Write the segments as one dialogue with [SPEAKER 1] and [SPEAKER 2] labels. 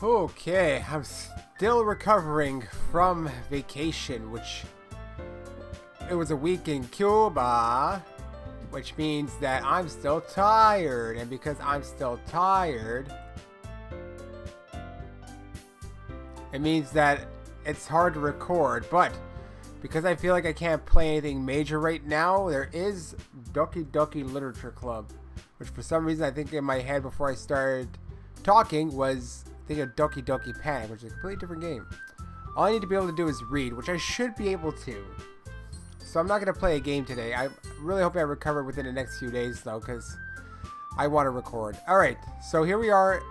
[SPEAKER 1] Okay, I'm still recovering from vacation, which it was a week in Cuba, which means that I'm still tired, and because I'm still tired, it means that it's hard to record, but because I feel like I can't play anything major right now, there is Doki Doki Literature Club, which for some reason I think in my head before I started talking was thinking of Doki Doki Panic, which is a completely different game. All I need to be able to do is read, which I should be able to. So I'm not going to play a game today. I really hope I recover within the next few days though, because I want to record. Alright, so here we are.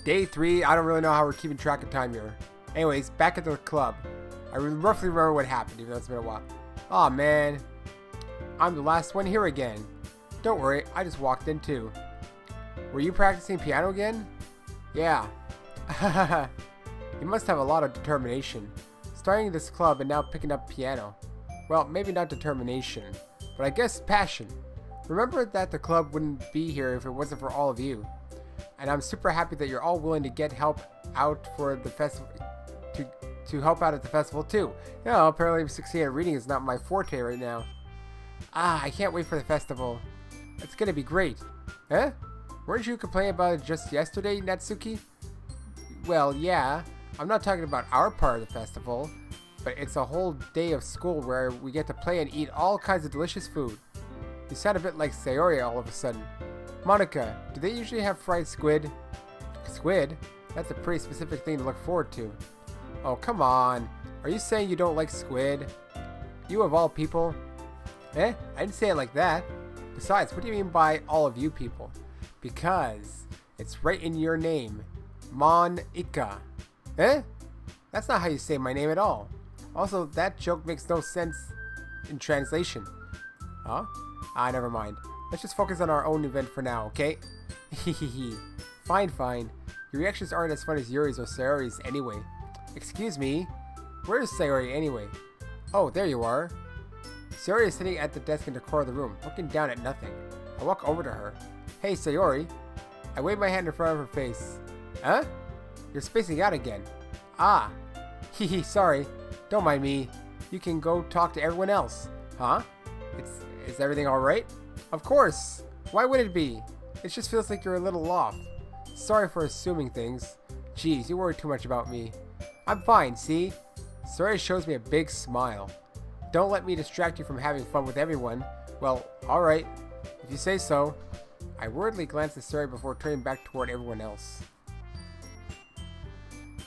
[SPEAKER 1] Day 3. I don't really know how we're keeping track of time here. Anyways, back at the club. I roughly remember what happened, even though it's been a while. Aw, man. I'm the last one here again. Don't worry, I just walked in too. Were you practicing piano again? Yeah. You must have a lot of determination. Starting this club and now picking up piano. Well, maybe not determination, but I guess passion. Remember that the club wouldn't be here if it wasn't for all of you. And I'm super happy that you're all willing to get help out for the festival, to help out at the festival too. You know, apparently succeeding at reading is not my forte right now. I can't wait for the festival. It's gonna be great. Huh? Weren't you complaining about it just yesterday, Natsuki? Well, yeah. I'm not talking about our part of the festival, but it's a whole day of school where we get to play and eat all kinds of delicious food. You sound a bit like Sayori all of a sudden. Monica, do they usually have fried squid? Squid? That's a pretty specific thing to look forward to. Oh, come on. Are you saying you don't like squid? You of all people? I didn't say it like that. Besides, what do you mean by all of you people? Because it's right in your name. Monica. That's not how you say my name at all. Also, that joke makes no sense in translation. Huh? Never mind. Let's just focus on our own event for now, okay? Hehehe. Fine. Your reactions aren't as fun as Yuri's or Sayori's anyway. Excuse me? Where is Sayori anyway? Oh, there you are. Sayori is sitting at the desk in the corner of the room, looking down at nothing. I walk over to her. Hey, Sayori. I wave my hand in front of her face. Huh? You're spacing out again. Hehe, sorry. Don't mind me. You can go talk to everyone else. Huh? Is everything alright? Of course. Why would it be? It just feels like you're a little off. Sorry for assuming things. Jeez, you worry too much about me. I'm fine, see? Sayori shows me a big smile. Don't let me distract you from having fun with everyone. Well, alright. If you say so. I worriedly glance at Sayori before turning back toward everyone else.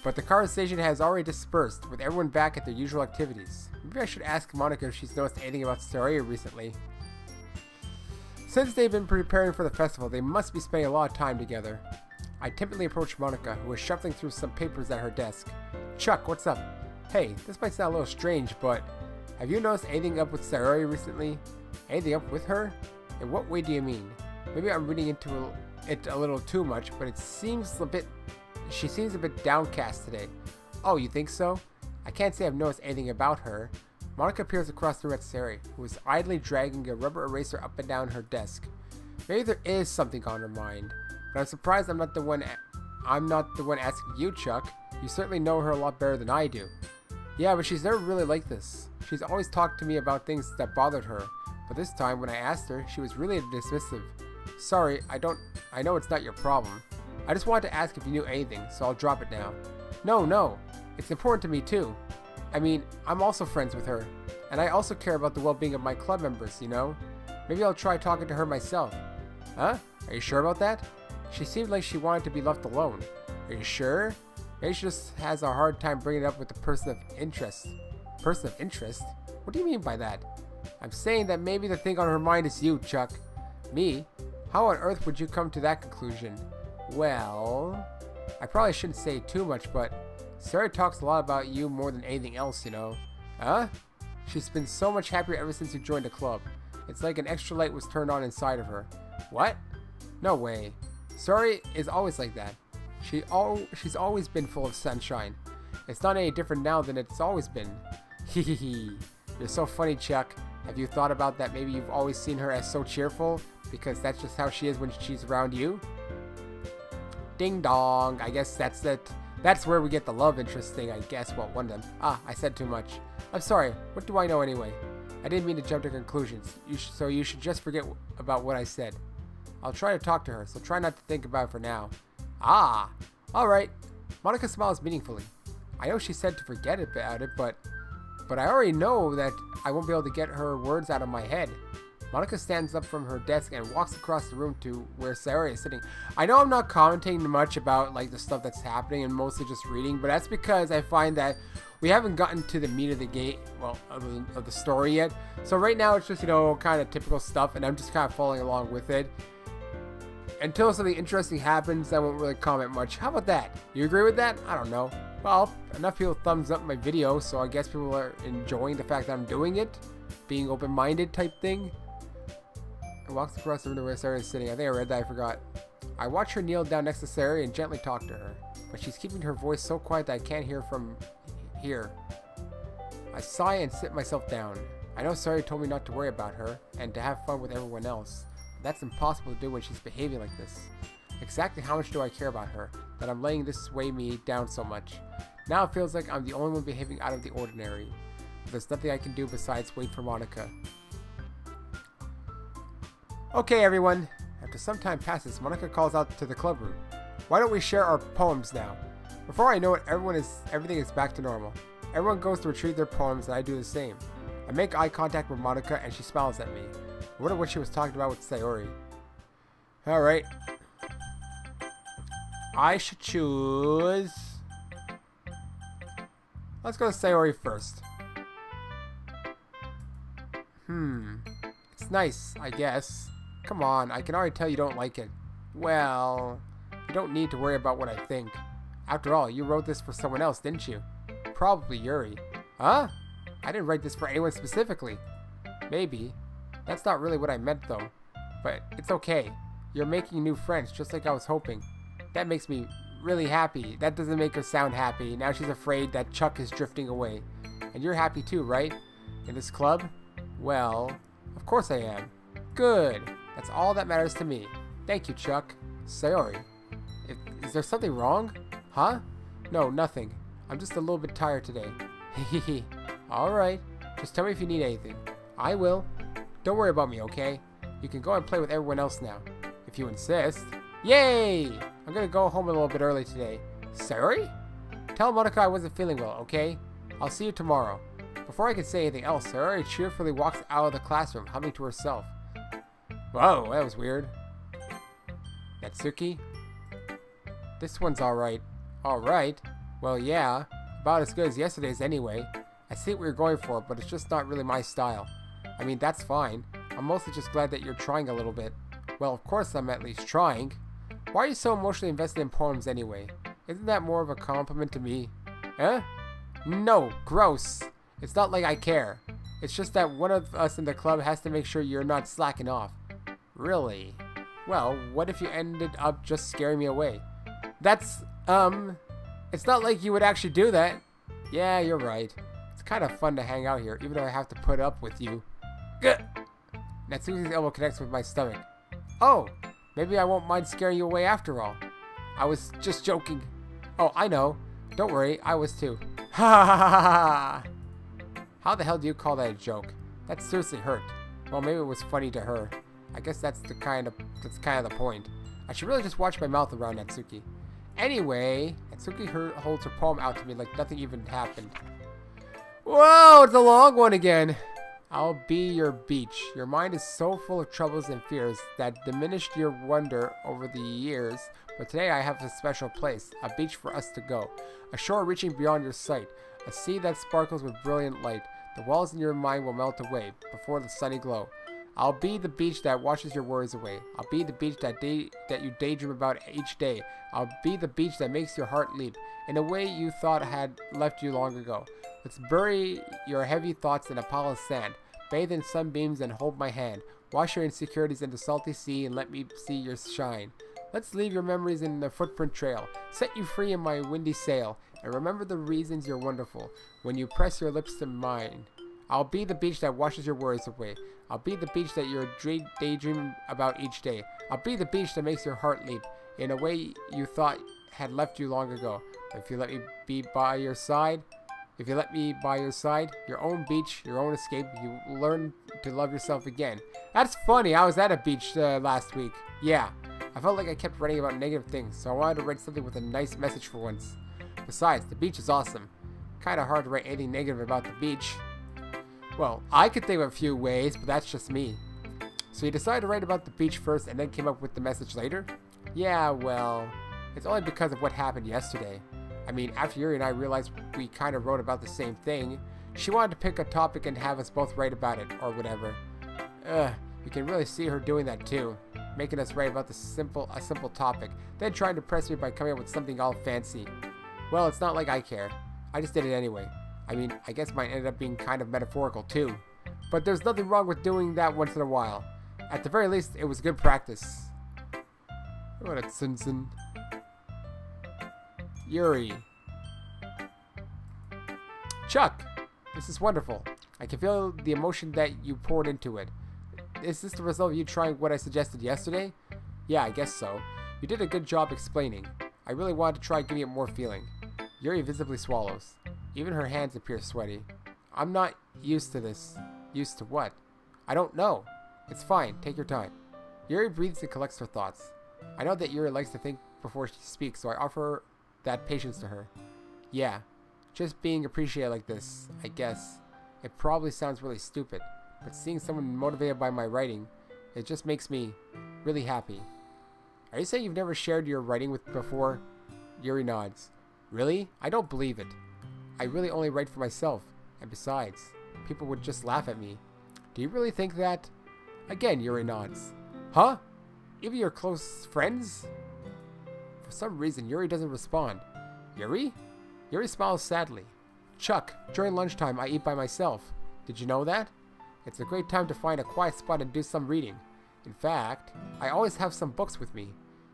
[SPEAKER 1] But the conversation has already dispersed, with everyone back at their usual activities. Maybe I should ask Monica if she's noticed anything about Sayori recently. Since they've been preparing for the festival, they must be spending a lot of time together. I timidly approach Monica, who is shuffling through some papers at her desk. Chuck, what's up? Hey, this might sound a little strange, but have you noticed anything up with Sayori recently? Anything up with her? In what way do you mean? Maybe I'm reading into it a little too much, but she seems a bit downcast today. Oh, you think so? I can't say I've noticed anything about her. Monica peers across the room at Sayori, who is idly dragging a rubber eraser up and down her desk. Maybe there is something on her mind, but I'm surprised I'm not the one asking you, Chuck. You certainly know her a lot better than I do. Yeah, but she's never really like this. She's always talked to me about things that bothered her, but this time when I asked her, she was really dismissive. Sorry, I know it's not your problem. I just wanted to ask if you knew anything, so I'll drop it now. No, it's important to me too. I mean, I'm also friends with her, and I also care about the well-being of my club members, you know? Maybe I'll try talking to her myself. Huh? Are you sure about that? She seemed like she wanted to be left alone. Are you sure? Maybe she just has a hard time bringing it up with the person of interest. Person of interest? What do you mean by that? I'm saying that maybe the thing on her mind is you, Chuck. Me? How on earth would you come to that conclusion? Well, I probably shouldn't say too much, but Sayori talks a lot about you more than anything else, you know. Huh? She's been so much happier ever since you joined the club. It's like an extra light was turned on inside of her. What? No way. Sayori is always like that. She's always been full of sunshine. It's not any different now than it's always been. Hehehe. You're so funny, Chuck. Have you thought about that? Maybe you've always seen her as so cheerful because that's just how she is when she's around you? Ding dong. I guess that's it. That's where we get the love interest thing, I guess. Well, one of them. Ah, I said too much. I'm sorry. What do I know anyway? I didn't mean to jump to conclusions. So you should just forget about what I said. I'll try to talk to her, so try not to think about it for now. Ah, alright. Monica smiles meaningfully. I know she said to forget about it, but I already know that I won't be able to get her words out of my head. Monica stands up from her desk and walks across the room to where Sayori is sitting. I know I'm not commenting much about like the stuff that's happening and mostly just reading, but that's because I find that we haven't gotten to the meat of the game, well, of the story yet. So right now it's just, you know, kind of typical stuff, and I'm just kind of following along with it. Until something interesting happens, I won't really comment much. How about that? You agree with that? I don't know. Well, enough people thumbs up my video, so I guess people are enjoying the fact that I'm doing it. Being open-minded type thing. I walks across the room where Sayori is sitting. I think I read that, I forgot. I watch her kneel down next to Sayori and gently talk to her. But she's keeping her voice so quiet that I can't hear from here. I sigh and sit myself down. I know Sayori told me not to worry about her and to have fun with everyone else. That's impossible to do when she's behaving like this. Exactly how much do I care about her, that I'm letting this weigh me down so much? Now it feels like I'm the only one behaving out of the ordinary. But there's nothing I can do besides wait for Monica. Okay, everyone. After some time passes, Monica calls out to the club room. Why don't we share our poems now? Before I know it, everything is back to normal. Everyone goes to retrieve their poems and I do the same. I make eye contact with Monica and she smiles at me. I wonder what she was talking about with Sayori. Alright. I should choose... Let's go to Sayori first. It's nice, I guess. Come on, I can already tell you don't like it. Well, you don't need to worry about what I think. After all, you wrote this for someone else, didn't you? Probably Yuri. Huh? I didn't write this for anyone specifically. Maybe. That's not really what I meant though. But it's okay. You're making new friends just like I was hoping. That makes me really happy. That doesn't make her sound happy. Now she's afraid that Chuck is drifting away. And you're happy too, right? In this club? Well, of course I am. Good. That's all that matters to me. Thank you, Chuck. Sayori. Is there something wrong? Huh? No, nothing. I'm just a little bit tired today. Hehehe. Alright. Just tell me if you need anything. I will. Don't worry about me, okay? You can go and play with everyone else now. If you insist. Yay! I'm gonna go home a little bit early today. Sayori? Tell Monica I wasn't feeling well, okay? I'll see you tomorrow. Before I could say anything else, Sayori cheerfully walks out of the classroom, humming to herself. Whoa, that was weird. Natsuki? This one's alright. Alright? Well, yeah. About as good as yesterday's anyway. I see what you're going for, but it's just not really my style. I mean, that's fine. I'm mostly just glad that you're trying a little bit. Well, of course I'm at least trying. Why are you so emotionally invested in poems anyway? Isn't that more of a compliment to me? Huh? No, gross. It's not like I care. It's just that one of us in the club has to make sure you're not slacking off. Really? Well, what if you ended up just scaring me away? That's, it's not like you would actually do that. Yeah, you're right. It's kind of fun to hang out here, even though I have to put up with you. Gah! Natsuki's elbow connects with my stomach. Oh, maybe I won't mind scaring you away after all. I was just joking. Oh, I know. Don't worry, I was too. Ha ha ha ha ha! How the hell do you call that a joke? That seriously hurt. Well, maybe it was funny to her. I guess that's kind of the point. I should really just watch my mouth around Natsuki. Anyway, Natsuki holds her poem out to me like nothing even happened. Whoa, it's a long one again. I'll be your beach. Your mind is so full of troubles and fears that diminished your wonder over the years, but today I have a special place, a beach for us to go, a shore reaching beyond your sight, a sea that sparkles with brilliant light. The walls in your mind will melt away before the sunny glow. I'll be the beach that washes your worries away. I'll be the beach that you daydream about each day. I'll be the beach that makes your heart leap in a way you thought had left you long ago. Let's bury your heavy thoughts in a pile of sand. Bathe in sunbeams and hold my hand. Wash your insecurities in the salty sea and let me see your shine. Let's leave your memories in the footprint trail. Set you free in my windy sail. And remember the reasons you're wonderful when you press your lips to mine. I'll be the beach that washes your worries away. I'll be the beach that you're daydreaming about each day. I'll be the beach that makes your heart leap in a way you thought had left you long ago. If you let me be by your side, if you let me by your side, your own beach, your own escape, you learn to love yourself again. That's funny. I was at a beach last week. Yeah. I felt like I kept writing about negative things, so I wanted to write something with a nice message for once. Besides, the beach is awesome. Kinda hard to write anything negative about the beach. Well, I could think of a few ways, but that's just me. So you decided to write about the beach first and then came up with the message later? Yeah, well, it's only because of what happened yesterday. I mean, after Yuri and I realized we kind of wrote about the same thing, she wanted to pick a topic and have us both write about it, or whatever. You can really see her doing that too. Making us write about a simple topic, then trying to press me by coming up with something all fancy. Well, it's not like I care. I just did it anyway. I mean, I guess mine ended up being kind of metaphorical too. But there's nothing wrong with doing that once in a while. At the very least, it was good practice. What a tsunsun. Yuri. Chuck, this is wonderful. I can feel the emotion that you poured into it. Is this the result of you trying what I suggested yesterday? Yeah, I guess so. You did a good job explaining. I really wanted to try giving it more feeling. Yuri visibly swallows. Even her hands appear sweaty. I'm not used to this. Used to what? I don't know. It's fine. Take your time. Yuri breathes and collects her thoughts. I know that Yuri likes to think before she speaks, so I offer that patience to her. Yeah, just being appreciated like this, I guess. It probably sounds really stupid, but seeing someone motivated by my writing, it just makes me really happy. Are you saying you've never shared your writing with before? Yuri nods. Really? I don't believe it. I really only write for myself, and besides, people would just laugh at me. Do you really think that? Again, Yuri nods. Huh? Even your close friends? For some reason, Yuri doesn't respond. Yuri? Yuri smiles sadly. Chuck, during lunchtime I eat by myself. Did you know that? It's a great time to find a quiet spot and do some reading. In fact, I always have some books with me.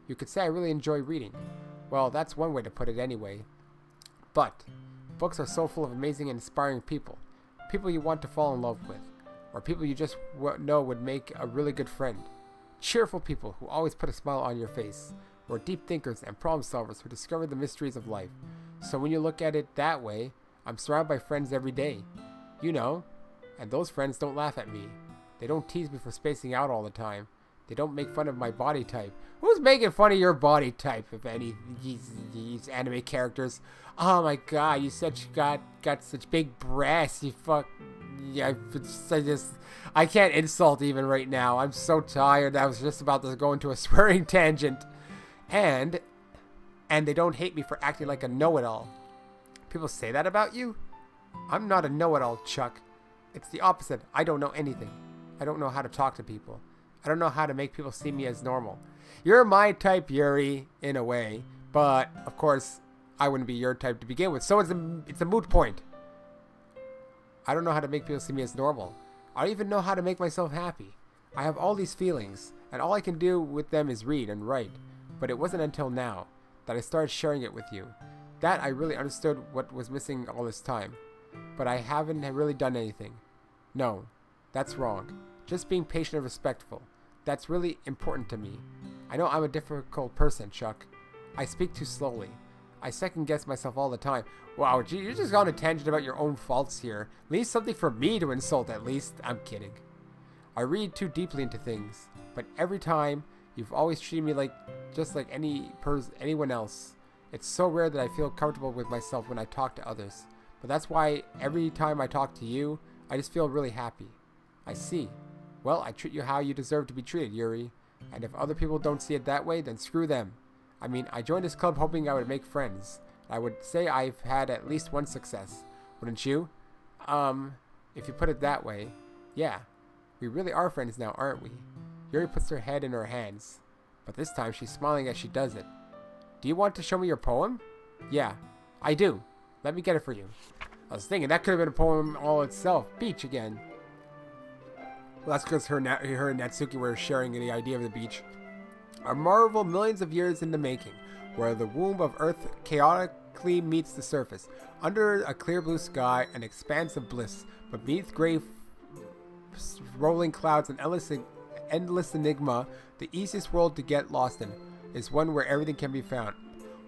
[SPEAKER 1] You could say I really enjoy reading. Well, that's one way to put it anyway. But books are so full of amazing and inspiring people. People you want to fall in love with. Or people you just know would make a really good friend. Cheerful people who always put a smile on your face. Or deep thinkers and problem solvers who discover the mysteries of life. So when you look at it that way, I'm surrounded by friends every day. You know, and those friends don't laugh at me. They don't tease me for spacing out all the time. They don't make fun of my body type. Who's making fun of your body type, if any, these anime characters? Oh my god, you got such big breasts, you fuck. Yeah, I can't insult even right now. I'm so tired. I was just about to go into a swearing tangent. And they don't hate me for acting like a know-it-all. People say that about you? I'm not a know-it-all, Chuck. It's the opposite. I don't know anything. I don't know how to talk to people. I don't know how to make people see me as normal. You're my type, Yuri, in a way. But, of course, I wouldn't be your type to begin with. So it's a moot point. I don't know how to make people see me as normal. I don't even know how to make myself happy. I have all these feelings, and all I can do with them is read and write. But it wasn't until now that I started sharing it with you. That I really understood what was missing all this time. But I haven't really done anything. No, that's wrong. Just being patient and respectful. That's really important to me. I know I'm a difficult person, Chuck. I speak too slowly. I second guess myself all the time. Wow, gee, you're just on a tangent about your own faults here. Leave something for me to insult at least. I'm kidding. I read too deeply into things. But every time, you've always treated me just like anyone else. It's so rare that I feel comfortable with myself when I talk to others. But that's why every time I talk to you, I just feel really happy. I see. Well, I treat you how you deserve to be treated, Yuri. And if other people don't see it that way, then screw them. I mean, I joined this club hoping I would make friends. I would say I've had at least one success. Wouldn't you? If you put it that way, yeah. We really are friends now, aren't we? Yuri puts her head in her hands. But this time she's smiling as she does it. Do you want to show me your poem? Yeah, I do. Let me get it for you. I was thinking that could have been a poem all itself. Beach again. Well, that's because her and Natsuki were sharing the idea of the beach. A marvel millions of years in the making, where the womb of Earth quickly meets the surface. Under a clear blue sky, an expanse of bliss, but beneath gray rolling clouds and endless enigma, the easiest world to get lost in is one where everything can be found.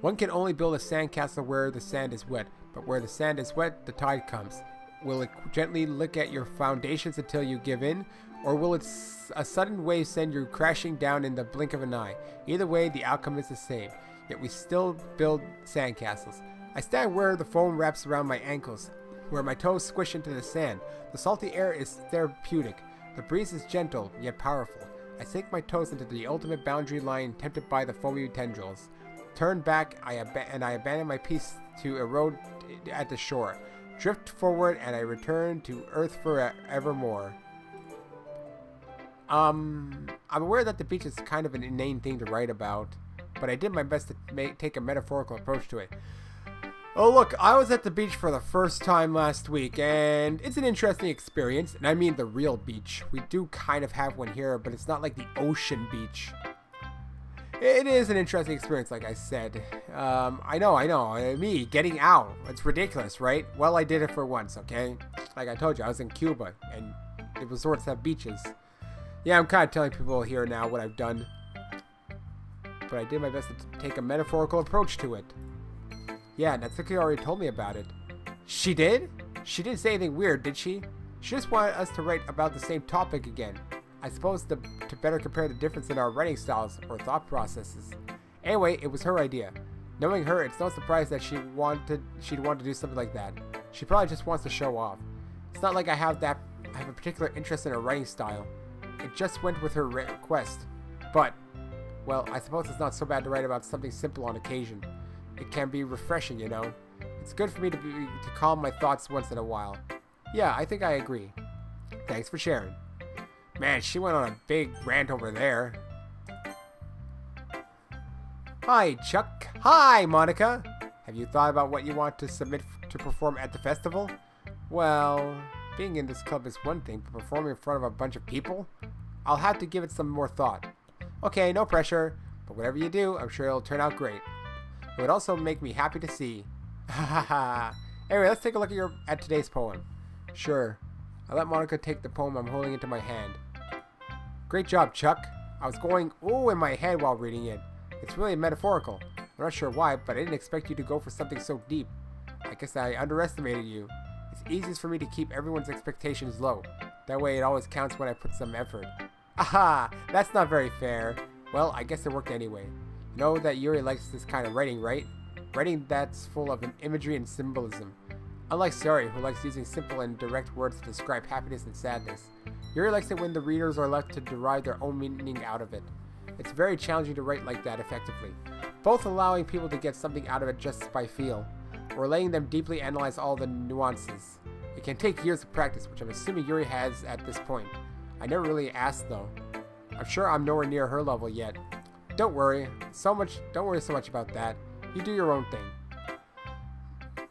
[SPEAKER 1] One can only build a sandcastle where the sand is wet, but where the sand is wet, the tide comes. Will it gently lick at your foundations until you give in, or will a sudden wave send you crashing down in the blink of an eye? Either way, the outcome is the same, yet we still build sandcastles. I stand where the foam wraps around my ankles, where my toes squish into the sand. The salty air is therapeutic. The breeze is gentle, yet powerful. I sink my toes into the ultimate boundary line, tempted by the foamy tendrils. Turn back, and I abandon my piece to erode at the shore. Drift forward, and I return to Earth forevermore. I'm aware that the beach is kind of an inane thing to write about, but I did my best to take a metaphorical approach to it. Oh look, I was at the beach for the first time last week, and it's an interesting experience, and I mean the real beach. We do kind of have one here, but it's not like the ocean beach. It is an interesting experience, like I said. I know. Me, getting out. It's ridiculous, right? Well, I did it for once, okay? Like I told you, I was in Cuba, and the resorts have beaches. Yeah, I'm kind of telling people here now what I've done. But I did my best to take a metaphorical approach to it. Yeah, Natsuki already told me about it. She did? She didn't say anything weird, did she? She just wanted us to write about the same topic again. I suppose to better compare the difference in our writing styles or thought processes. Anyway, it was her idea. Knowing her, it's no surprise that she'd want to do something like that. She probably just wants to show off. It's not like I have a particular interest in her writing style. It just went with her request. But, well, I suppose it's not so bad to write about something simple on occasion. It can be refreshing, you know. It's good for me to calm my thoughts once in a while. Yeah, I think I agree. Thanks for sharing. Man, she went on a big rant over there. Hi, Chuck. Hi, Monica. Have you thought about what you want to submit to perform at the festival? Well, being in this club is one thing, but performing in front of a bunch of people? I'll have to give it some more thought. Okay, no pressure, but whatever you do, I'm sure it'll turn out great. It would also make me happy to see. Anyway, let's take a look at today's poem. Sure. I let Monica take the poem I'm holding into my hand. Great job, Chuck. I was going ooh in my head while reading it. It's really metaphorical. I'm not sure why, but I didn't expect you to go for something so deep. I guess I underestimated you. It's easiest for me to keep everyone's expectations low. That way it always counts when I put some effort. Aha! That's not very fair. Well, I guess it worked anyway. You know that Yuri likes this kind of writing, right? Writing that's full of imagery and symbolism. Unlike Sayori, who likes using simple and direct words to describe happiness and sadness. Yuri likes it when the readers are left to derive their own meaning out of it. It's very challenging to write like that effectively, both allowing people to get something out of it just by feel, or letting them deeply analyze all the nuances. It can take years of practice, which I'm assuming Yuri has at this point. I never really asked though. I'm sure I'm nowhere near her level yet. Don't worry so much about that. You do your own thing.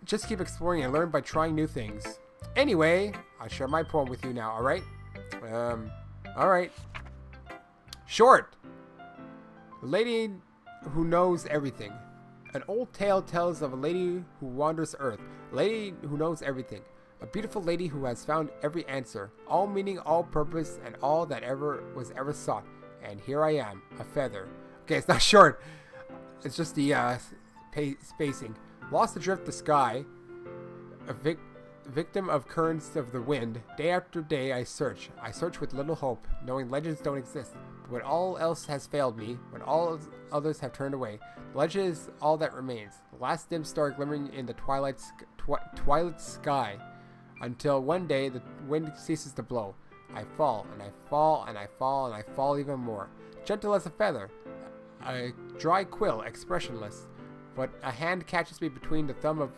[SPEAKER 1] Just keep exploring and learn by trying new things. Anyway, I'll share my poem with you now, alright? Alright. Short! The lady who knows everything. An old tale tells of a lady who wanders Earth. A lady who knows everything. A beautiful lady who has found every answer. All meaning, all purpose, and all that was ever sought. And here I am, a feather. Okay, it's not short. It's just the spacing. Lost adrift the sky, a victim of currents of the wind. Day after day I search with little hope, knowing legends don't exist. But when all else has failed me, when all others have turned away, the legend is all that remains. The last dim star glimmering in the twilight sky, until one day the wind ceases to blow. I fall, and I fall, and I fall, and I fall even more. Gentle as a feather, a dry quill, expressionless. But a hand catches me between the thumb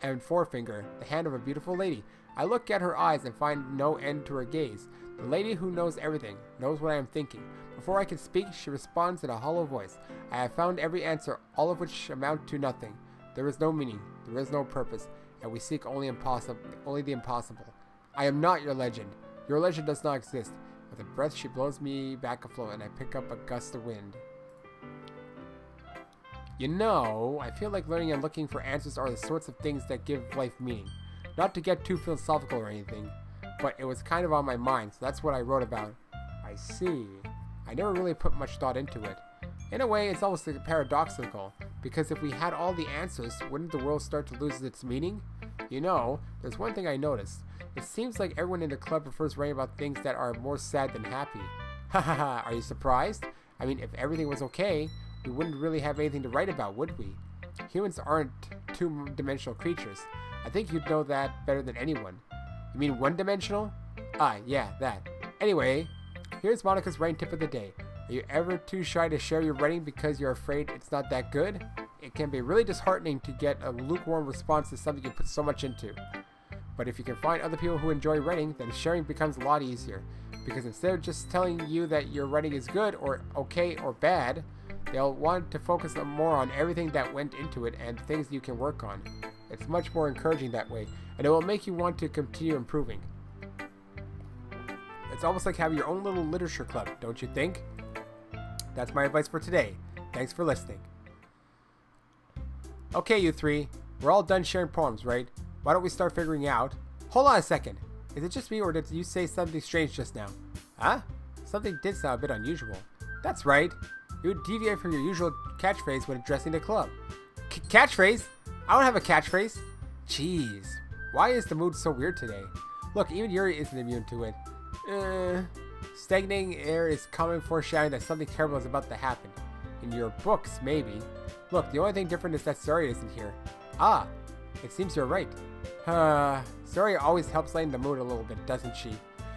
[SPEAKER 1] and forefinger, the hand of a beautiful lady. I look at her eyes and find no end to her gaze. The lady who knows everything, knows what I am thinking. Before I can speak, she responds in a hollow voice. I have found every answer, all of which amount to nothing. There is no meaning, there is no purpose, and we seek only the impossible. I am not your legend. Your legend does not exist. With a breath, she blows me back afloat, and I pick up a gust of wind. You know, I feel like learning and looking for answers are the sorts of things that give life meaning. Not to get too philosophical or anything, but it was kind of on my mind, so that's what I wrote about. I see. I never really put much thought into it. In a way, it's almost like paradoxical, because if we had all the answers, wouldn't the world start to lose its meaning? You know, there's one thing I noticed. It seems like everyone in the club prefers writing about things that are more sad than happy. Hahaha, are you surprised? I mean, if everything was okay, we wouldn't really have anything to write about, would we? Humans aren't two-dimensional creatures. I think you'd know that better than anyone. You mean one-dimensional? Ah, yeah, that. Anyway, here's Monica's writing tip of the day. Are you ever too shy to share your writing because you're afraid it's not that good? It can be really disheartening to get a lukewarm response to something you put so much into. But if you can find other people who enjoy writing, then sharing becomes a lot easier. Because instead of just telling you that your writing is good or okay or bad, they'll want to focus more on everything that went into it and things you can work on. It's much more encouraging that way, and it will make you want to continue improving. It's almost like having your own little literature club, don't you think? That's my advice for today. Thanks for listening. Okay, you three. We're all done sharing poems, right? Why don't we start figuring out... Hold on a second. Is it just me, or did you say something strange just now? Huh? Something did sound a bit unusual. That's right. You would deviate from your usual catchphrase when addressing the club. Catchphrase? I don't have a catchphrase. Jeez. Why is the mood so weird today? Look, even Yuri isn't immune to it. Stagnating air is common foreshadowing that something terrible is about to happen. In your books, maybe. Look, the only thing different is that Sayori isn't here. Ah, it seems you're right. Sayori always helps lighten the mood a little bit, doesn't she?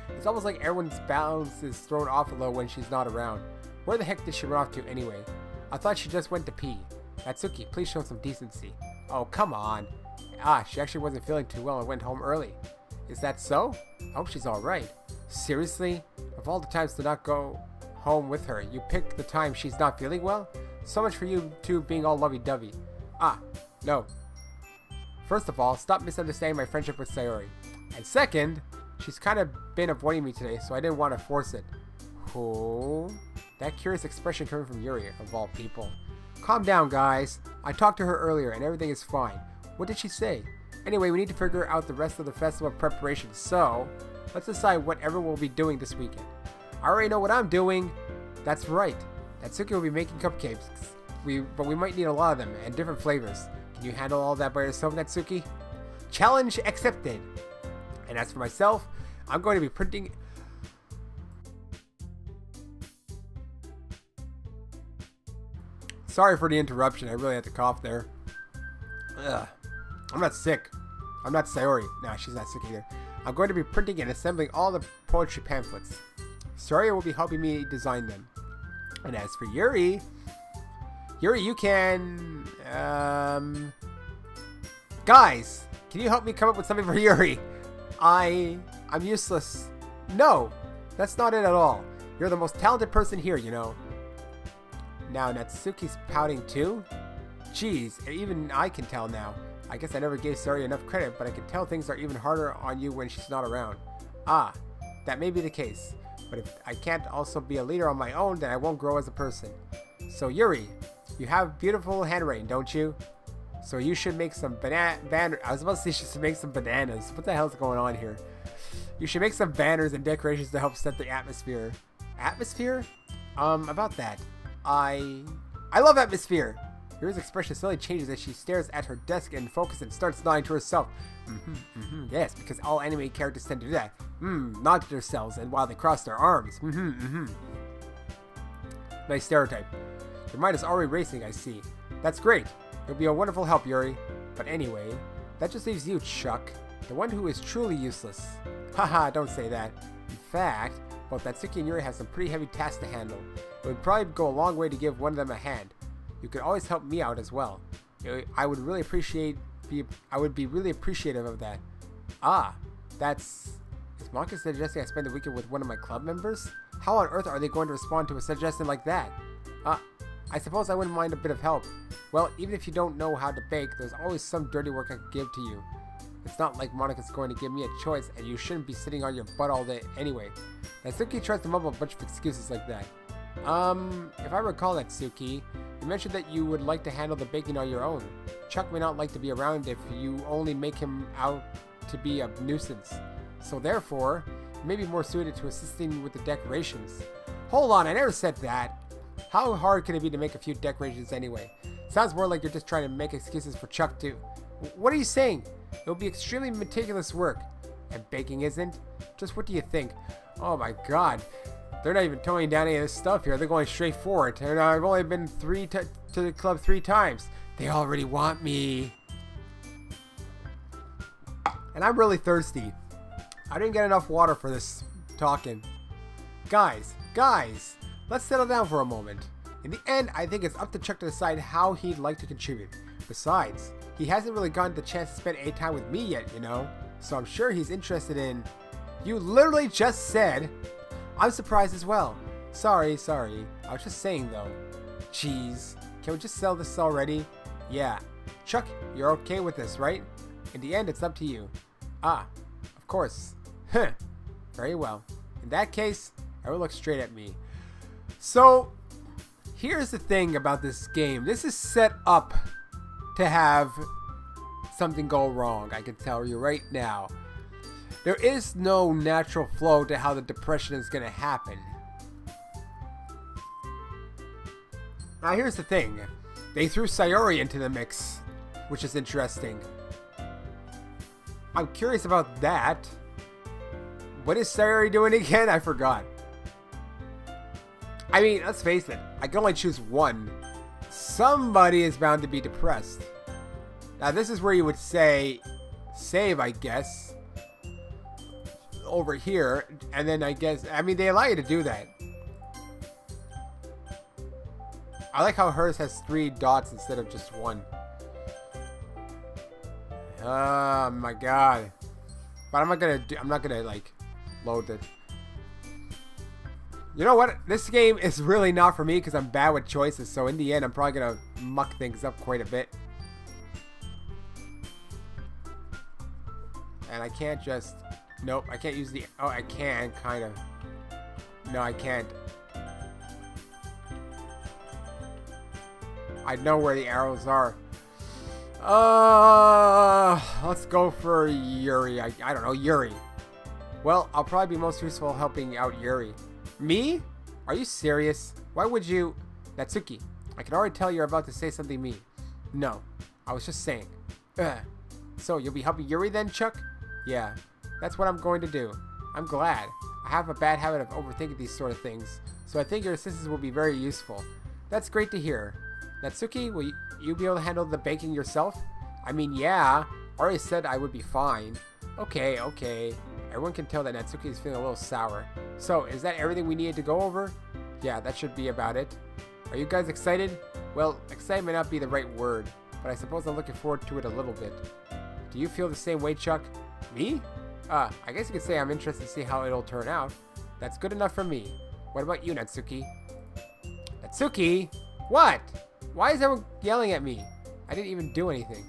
[SPEAKER 1] It's almost like everyone's balance is thrown off a little when she's not around. Where the heck did she run off to anyway? I thought she just went to pee. Natsuki, please show some decency. Oh, come on. Ah, she actually wasn't feeling too well and went home early. Is that so? I hope she's alright. Seriously? Of all the times to not go home with her, you pick the time she's not feeling well? So much for you two being all lovey-dovey. Ah, no. First of all, stop misunderstanding my friendship with Sayori. And second, she's kind of been avoiding me today, so I didn't want to force it. Oh, that curious expression coming from Yuri, of all people. Calm down, guys. I talked to her earlier, and everything is fine. What did she say? Anyway, we need to figure out the rest of the festival preparation, so let's decide what everyone will be doing this weekend. I already know what I'm doing. That's right. Natsuki will be making cupcakes. But we might need a lot of them, and different flavors. Can you handle all that by yourself, Natsuki? Challenge accepted. And as for myself, I'm going to be printing... Sorry for the interruption. I really had to cough there. Ugh. I'm not sick. I'm not Sayori. Nah, she's not sick either. I'm going to be printing and assembling all the poetry pamphlets. Sayori will be helping me design them. And as for Yuri, you can... Guys, can you help me come up with something for Yuri? I'm useless. No, that's not it at all. You're the most talented person here, you know. Now, Natsuki's pouting too? Jeez, even I can tell now. I guess I never gave Sayori enough credit, but I can tell things are even harder on you when she's not around. Ah, that may be the case. But if I can't also be a leader on my own, then I won't grow as a person. So Yuri, you have beautiful handwriting, don't you? So you should make some banners. I was about to say you should make some bananas. What the hell's going on here? You should make some banners and decorations to help set the atmosphere. Atmosphere? About that. I love atmosphere. Yuri's expression suddenly changes as she stares at her desk and focuses and starts nodding to herself. Yes, because all anime characters tend to do that. Nod to themselves and while they cross their arms. Nice stereotype. Your mind is already racing, I see. That's great. It'll be a wonderful help, Yuri. But anyway, that just leaves you, Chuck. The one who is truly useless. Haha, don't say that. In fact, both Natsuki and Yuri have some pretty heavy tasks to handle. It would probably go a long way to give one of them a hand. You could always help me out as well. I would be really appreciative of that. Ah, that's... Is Monica suggesting I spend the weekend with one of my club members? How on earth are they going to respond to a suggestion like that? I suppose I wouldn't mind a bit of help. Well, even if you don't know how to bake, there's always some dirty work I could give to you. It's not like Monica's going to give me a choice, and you shouldn't be sitting on your butt all day anyway. Natsuki tries to mumble a bunch of excuses like that. If I recall, Natsuki, You mentioned that you would like to handle the baking on your own. Chuck may not like to be around if you only make him out to be a nuisance. So therefore, you may be more suited to assisting with the decorations. Hold on, I never said that. How hard can it be to make a few decorations anyway? Sounds more like you're just trying to make excuses for Chuck too. What are you saying? It will be extremely meticulous work. And baking isn't? Just what do you think? Oh my god. They're not even toning down any of this stuff here. They're going straight for it. And I've only been to the club 3 times. They already want me. And I'm really thirsty. I didn't get enough water for this talking. Guys, let's settle down for a moment. In the end, I think it's up to Chuck to decide how he'd like to contribute. Besides, he hasn't really gotten the chance to spend any time with me yet, you know? So I'm sure he's interested in... You literally just said... I'm surprised as well. Sorry. I was just saying though. Jeez. Can we just sell this already? Yeah. Chuck, you're okay with this, right? In the end, it's up to you. Ah, of course. Huh. Very well. In that case, everyone look straight at me. So, here's the thing about this game. This is set up to have something go wrong, I can tell you right now. There is no natural flow to how the depression is going to happen. Now here's the thing. They threw Sayori into the mix, which is interesting. I'm curious about that. What is Sayori doing again? I forgot. I mean, let's face it. I can only choose one. Somebody is bound to be depressed. Now this is where you would say, save, I guess. Over here, and then I guess, I mean, they allow you to do that. I like how hers has 3 dots instead of just 1. Oh my god. But I'm not gonna like load it. You know what? This game is really not for me because I'm bad with choices, so in the end I'm probably gonna muck things up quite a bit. And I can't just... Nope, I can't use the... Oh, I can, kind of. No, I can't. I know where the arrows are. Let's go for Yuri. I don't know, Yuri. Well, I'll probably be most useful helping out Yuri. Me? Are you serious? Why would you... Natsuki, I can already tell you're about to say something mean. No, I was just saying. So, you'll be helping Yuri then, Chuck? Yeah. That's what I'm going to do. I'm glad. I have a bad habit of overthinking these sort of things, so I think your assistance will be very useful. That's great to hear. Natsuki, will you be able to handle the baking yourself? I mean, yeah. Already said I would be fine. Okay. Everyone can tell that Natsuki is feeling a little sour. So, is that everything we needed to go over? Yeah, that should be about it. Are you guys excited? Well, excited may not be the right word, but I suppose I'm looking forward to it a little bit. Do you feel the same way, Chuck? Me? I guess you could say I'm interested to see how it'll turn out. That's good enough for me. What about you, Natsuki? Natsuki? What? Why is everyone yelling at me? I didn't even do anything.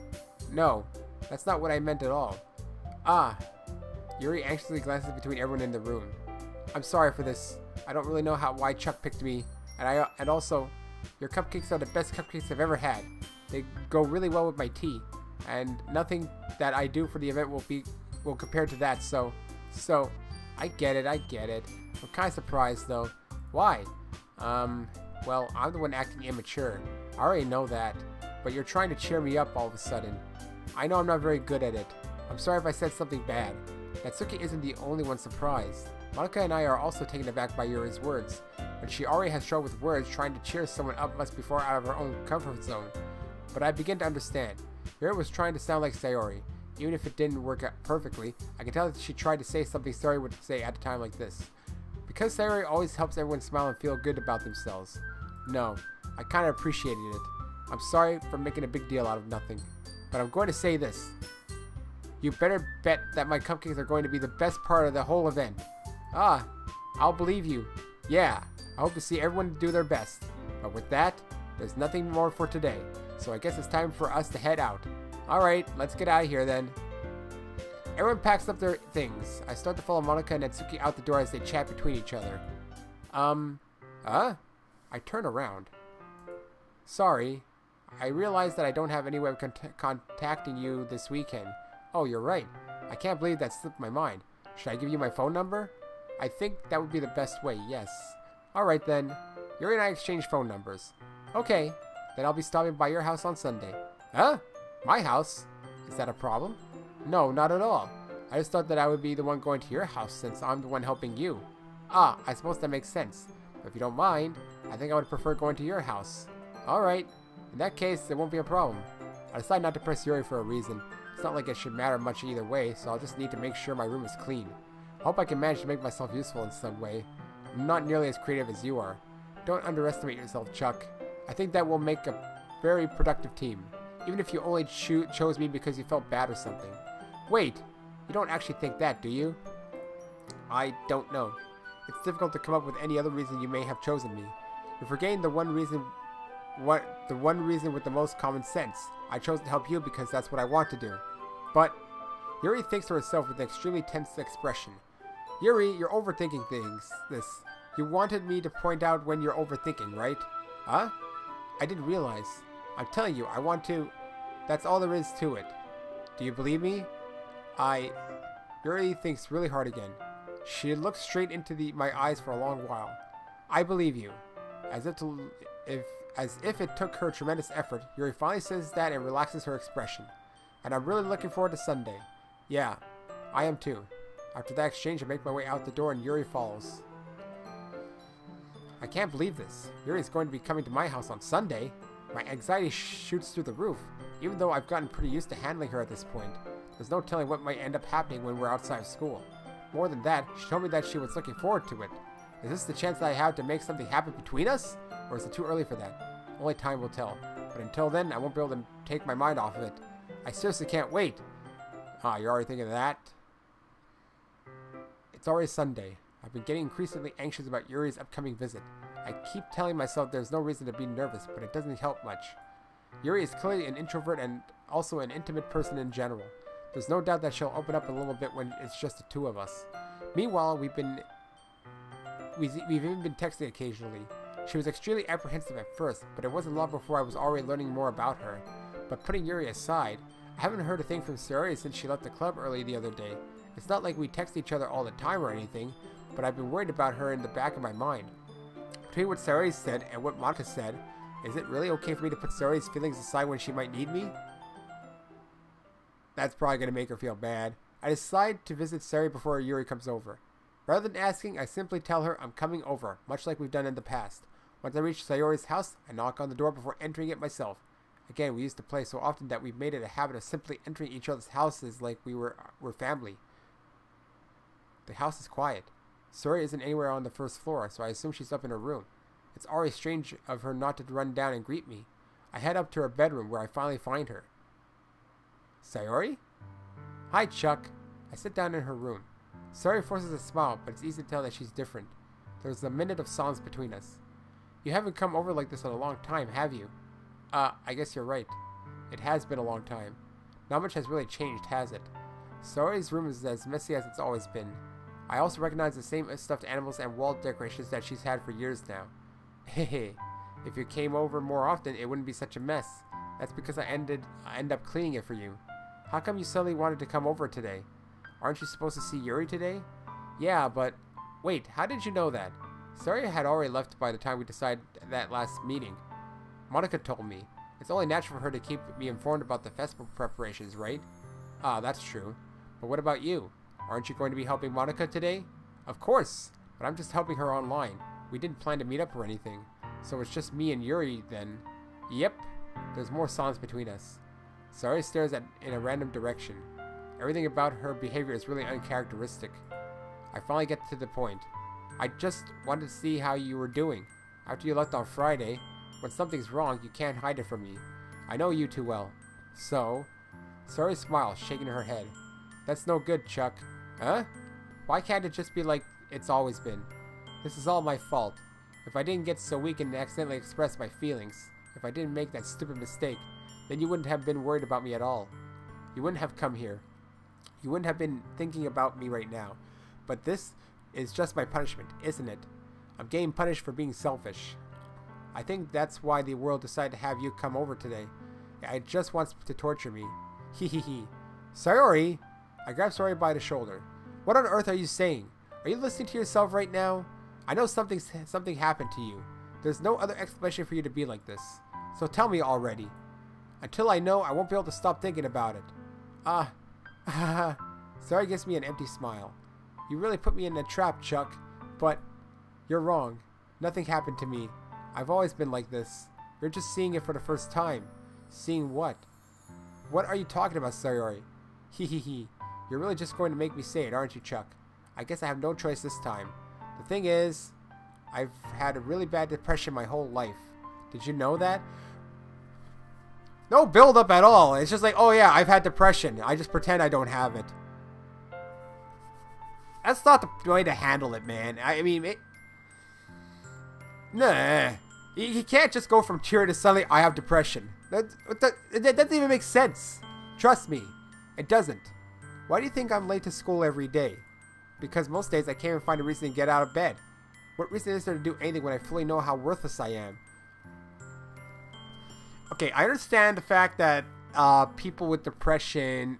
[SPEAKER 1] No, that's not what I meant at all. Yuri anxiously glances between everyone in the room. I'm sorry for this. I don't really know why Chuck picked me. And also, your cupcakes are the best cupcakes I've ever had. They go really well with my tea. And nothing that I do for the event will compare to that, so I get it. I'm kind of surprised though. Why? Well, I'm the one acting immature. I already know that, but you're trying to cheer me up all of a sudden. I know I'm not very good at it. I'm sorry if I said something bad. Natsuki isn't the only one surprised. Monica and I are also taken aback by Yuri's words. When she already has trouble with words, trying to cheer someone up must be far out of her own comfort zone. But I begin to understand. Yuri was trying to sound like Sayori. Even if it didn't work out perfectly, I can tell that she tried to say something Sayori would say at a time like this. Because Sayori always helps everyone smile and feel good about themselves. No, I kind of appreciated it. I'm sorry for making a big deal out of nothing. But I'm going to say this. You better bet that my cupcakes are going to be the best part of the whole event. I'll believe you. Yeah, I hope to see everyone do their best. But with that, there's nothing more for today. So I guess it's time for us to head out. Alright, let's get out of here then. Everyone packs up their things. I start to follow Monica and Natsuki out the door as they chat between each other. I turn around. Sorry. I realize that I don't have any way of contacting you this weekend. Oh, you're right. I can't believe that slipped my mind. Should I give you my phone number? I think that would be the best way, yes. Alright then. Yuri and I exchange phone numbers. Okay. Then I'll be stopping by your house on Sunday. Huh? My house? Is that a problem? No, not at all. I just thought that I would be the one going to your house since I'm the one helping you. Ah, I suppose that makes sense. But if you don't mind, I think I would prefer going to your house. Alright. In that case, there won't be a problem. I decided not to press Yuri for a reason. It's not like it should matter much either way, so I'll just need to make sure my room is clean. I hope I can manage to make myself useful in some way. I'm not nearly as creative as you are. Don't underestimate yourself, Chuck. I think that will make a very productive team, even if you only chose me because you felt bad or something. Wait, you don't actually think that, do you? I don't know. It's difficult to come up with any other reason you may have chosen me. You're forgetting the one reason with the most common sense. I chose to help you because that's what I want to do. But Yuri thinks to herself with an extremely tense expression. Yuri, you're overthinking this. You wanted me to point out when you're overthinking, right? Huh? I didn't realize. I'm telling you, I want to. That's all there is to it. Do you believe me? Yuri thinks really hard again. She looked straight into my eyes for a long while. I believe you. As if it took her tremendous effort, Yuri finally says that and relaxes her expression. And I'm really looking forward to Sunday. Yeah, I am too. After that exchange, I make my way out the door and Yuri follows. I can't believe this. Yuri's going to be coming to my house on Sunday. My anxiety shoots through the roof, even though I've gotten pretty used to handling her at this point. There's no telling what might end up happening when we're outside of school. More than that, she told me that she was looking forward to it. Is this the chance that I have to make something happen between us? Or is it too early for that? Only time will tell. But until then, I won't be able to take my mind off of it. I seriously can't wait. Ah, you're already thinking of that? It's already Sunday. I've been getting increasingly anxious about Yuri's upcoming visit. I keep telling myself there's no reason to be nervous, but it doesn't help much. Yuri is clearly an introvert and also an intimate person in general. There's no doubt that she'll open up a little bit when it's just the two of us. Meanwhile, we've even been texting occasionally. She was extremely apprehensive at first, but it wasn't long before I was already learning more about her. But putting Yuri aside, I haven't heard a thing from Sayori since she left the club early the other day. It's not like we text each other all the time or anything, but I've been worried about her in the back of my mind. Between what Sayori said and what Monica said, is it really okay for me to put Sayori's feelings aside when she might need me? That's probably going to make her feel bad. I decide to visit Sayori before Yuri comes over. Rather than asking, I simply tell her I'm coming over, much like we've done in the past. Once I reach Sayori's house, I knock on the door before entering it myself. Again, we used to play so often that we've made it a habit of simply entering each other's houses like we're family. The house is quiet. Sayori isn't anywhere on the first floor, so I assume she's up in her room. It's already strange of her not to run down and greet me. I head up to her bedroom where I finally find her. Sayori? Hi, Chuck. I sit down in her room. Sayori forces a smile, but it's easy to tell that she's different. There's a minute of silence between us. You haven't come over like this in a long time, have you? I guess you're right. It has been a long time. Not much has really changed, has it? Sayori's room is as messy as it's always been. I also recognize the same stuffed animals and wall decorations that she's had for years now. Hehe. If you came over more often, it wouldn't be such a mess. That's because I end up cleaning it for you. How come you suddenly wanted to come over today? Aren't you supposed to see Yuri today? Yeah, but... Wait, how did you know that? Sayori had already left by the time we decided that last meeting. Monica told me. It's only natural for her to keep me informed about the festival preparations, right? Ah, that's true. But what about you? Aren't you going to be helping Monica today? Of course, but I'm just helping her online. We didn't plan to meet up or anything. So it's just me and Yuri then. Yep. There's more silence between us. Sayori stares in a random direction. Everything about her behavior is really uncharacteristic. I finally get to the point. I just wanted to see how you were doing. After you left on Friday, when something's wrong, you can't hide it from me. I know you too well. So? Sayori smiles, shaking her head. That's no good, Chuck. Huh? Why can't it just be like it's always been? This is all my fault. If I didn't get so weak and accidentally express my feelings, if I didn't make that stupid mistake, then you wouldn't have been worried about me at all. You wouldn't have come here. You wouldn't have been thinking about me right now. But this is just my punishment, isn't it? I'm getting punished for being selfish. I think that's why the world decided to have you come over today. It just wants to torture me. Hee hee hee. Sayori! I grabbed Sayori by the shoulder. What on earth are you saying? Are you listening to yourself right now? I know something happened to you. There's no other explanation for you to be like this. So tell me already. Until I know, I won't be able to stop thinking about it. Sayori gives me an empty smile. You really put me in a trap, Chuck. But you're wrong. Nothing happened to me. I've always been like this. You're just seeing it for the first time. Seeing what? What are you talking about, Sayori? Hee hee hee. You're really just going to make me say it, aren't you, Chuck? I guess I have no choice this time. The thing is, I've had a really bad depression my whole life. Did you know that? No build up at all. It's just like, oh yeah, I've had depression. I just pretend I don't have it. That's not the way to handle it, man. I mean, nah. You can't just go from cheer to suddenly, I have depression. That doesn't even make sense. Trust me, it doesn't. Why do you think I'm late to school every day? Because most days I can't even find a reason to get out of bed. What reason is there to do anything when I fully know how worthless I am? Okay, I understand the fact that people with depression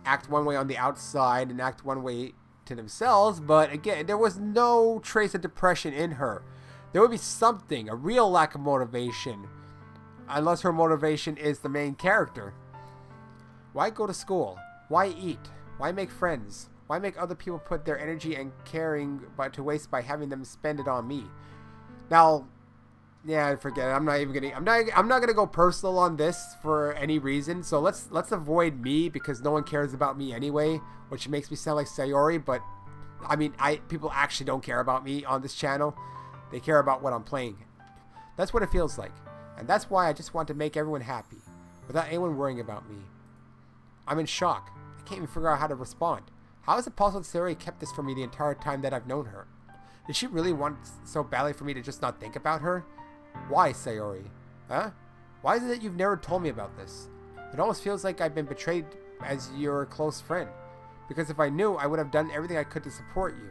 [SPEAKER 1] act one way on the outside and act one way to themselves, but again, there was no trace of depression in her. There would be something, a real lack of motivation, unless her motivation is the main character. Why go to school? Why eat? Why make friends? Why make other people put their energy and caring to waste by having them spend it on me? Now, yeah, forget it. I'm not gonna go personal on this for any reason. So let's avoid me, because no one cares about me anyway, which makes me sound like Sayori. But I mean, people actually don't care about me on this channel. They care about what I'm playing. That's what it feels like, and that's why I just want to make everyone happy, without anyone worrying about me. I'm in shock. I can't even figure out how to respond. How is it possible that Sayori kept this from me the entire time that I've known her? Did she really want so badly for me to just not think about her? Why, Sayori? Huh? Why is it that you've never told me about this? It almost feels like I've been betrayed as your close friend. Because if I knew, I would have done everything I could to support you.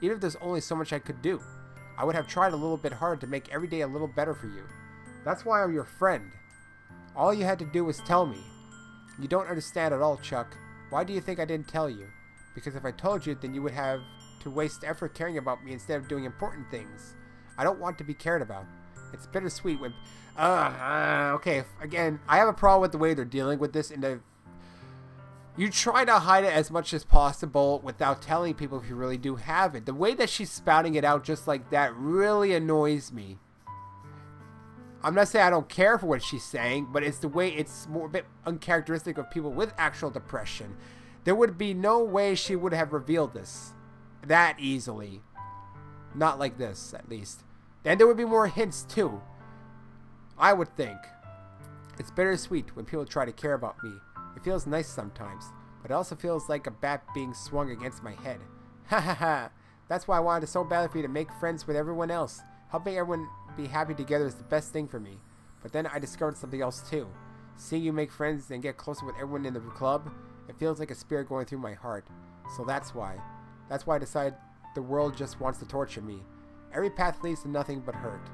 [SPEAKER 1] Even if there's only so much I could do. I would have tried a little bit harder to make every day a little better for you. That's why I'm your friend. All you had to do was tell me. You don't understand at all, Chuck. Why do you think I didn't tell you? Because if I told you, then you would have to waste effort caring about me instead of doing important things. I don't want to be cared about. It's bittersweet when... okay, again, I have a problem with the way they're dealing with this. You try to hide it as much as possible without telling people if you really do have it. The way that she's spouting it out just like that really annoys me. I'm not saying I don't care for what she's saying, but it's the way it's more a bit uncharacteristic of people with actual depression. There would be no way she would have revealed this that easily. Not like this, at least. And there would be more hints too, I would think. It's bittersweet when people try to care about me. It feels nice sometimes, but it also feels like a bat being swung against my head. Ha ha ha. That's why I wanted so badly for you to make friends with everyone else. Helping everyone be happy together is the best thing for me. But then I discovered something else too. Seeing you make friends and get closer with everyone in the club, it feels like a spirit going through my heart. So that's why. That's why I decided the world just wants to torture me. Every path leads to nothing but hurt.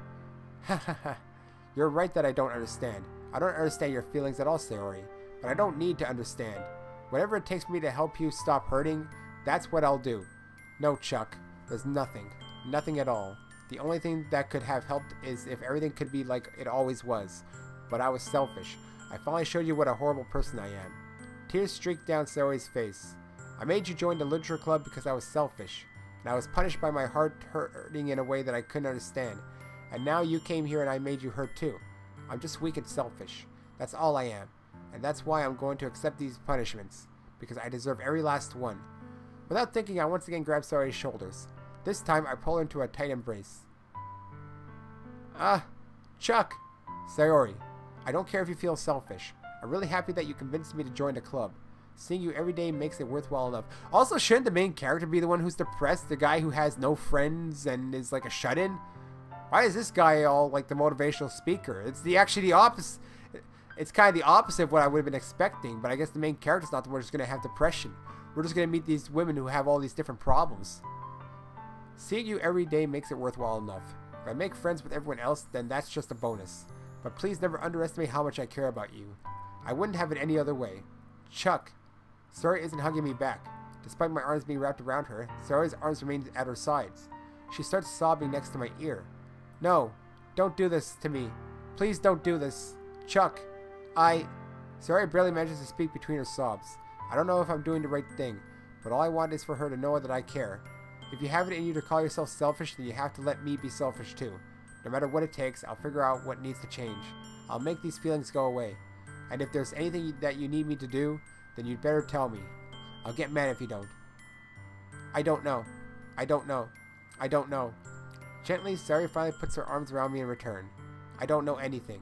[SPEAKER 1] Ha ha ha. You're right that I don't understand. I don't understand your feelings at all, Sayori. But I don't need to understand. Whatever it takes for me to help you stop hurting, that's what I'll do. No, Chuck. There's nothing. Nothing at all. The only thing that could have helped is if everything could be like it always was. But I was selfish. I finally showed you what a horrible person I am. Tears streaked down Sayori's face. I made you join the literature club because I was selfish. And I was punished by my heart hurting in a way that I couldn't understand. And now you came here and I made you hurt too. I'm just weak and selfish. That's all I am. And that's why I'm going to accept these punishments. Because I deserve every last one. Without thinking, I once again grabbed Sayori's shoulders. This time, I pull her into a tight embrace. Chuck! Sayori, I don't care if you feel selfish. I'm really happy that you convinced me to join the club. Seeing you every day makes it worthwhile enough. Also, shouldn't the main character be the one who's depressed? The guy who has no friends and is like a shut-in? Why is this guy all like the motivational speaker? It's actually the opposite. It's kind of the opposite of what I would have been expecting, but I guess the main character's not the one who's going to have depression. We're just going to meet these women who have all these different problems. Seeing you every day makes it worthwhile enough. If I make friends with everyone else, then that's just a bonus. But please never underestimate how much I care about you. I wouldn't have it any other way. Chuck. Sayori isn't hugging me back. Despite my arms being wrapped around her, Sayori's arms remain at her sides. She starts sobbing next to my ear. No, don't do this to me. Please don't do this. Chuck, Sayori barely manages to speak between her sobs. I don't know if I'm doing the right thing, but all I want is for her to know that I care. If you have it in you to call yourself selfish, then you have to let me be selfish too. No matter what it takes, I'll figure out what needs to change. I'll make these feelings go away. And if there's anything that you need me to do, then you'd better tell me. I'll get mad if you don't. I don't know. I don't know. I don't know. Gently, Sayori finally puts her arms around me in return. I don't know anything.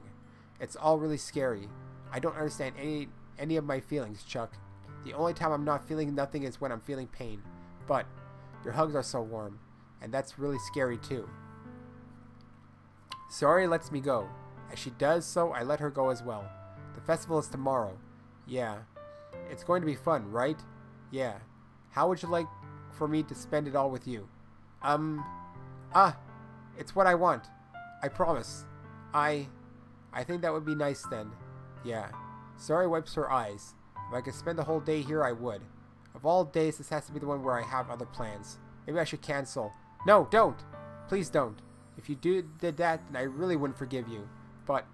[SPEAKER 1] It's all really scary. I don't understand any of my feelings, Chuck. The only time I'm not feeling nothing is when I'm feeling pain. But your hugs are so warm, and that's really scary too. Sayori lets me go. As she does so, I let her go as well. The festival is tomorrow. Yeah. It's going to be fun, right? Yeah. How would you like for me to spend it all with you? It's what I want. I promise. I think that would be nice then. Yeah. Sayori wipes her eyes. If I could spend the whole day here, I would. Of all days, this has to be the one where I have other plans. Maybe I should cancel. No, don't! Please don't. If you did that, then I really wouldn't forgive you. But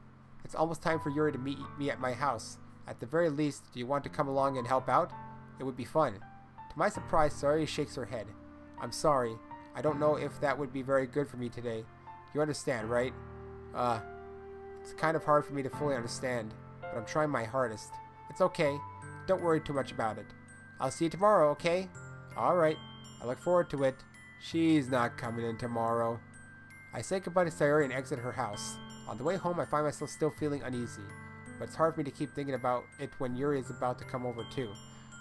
[SPEAKER 1] it's almost time for Yuri to meet me at my house. At the very least, do you want to come along and help out? It would be fun. To my surprise, Sayori shakes her head. I'm sorry. I don't know if that would be very good for me today. You understand, right? It's kind of hard for me to fully understand, but I'm trying my hardest. It's okay. Don't worry too much about it. I'll see you tomorrow, okay? Alright. I look forward to it. She's not coming in tomorrow. I say goodbye to Sayori and exit her house. On the way home, I find myself still feeling uneasy. But it's hard for me to keep thinking about it when Yuri is about to come over too.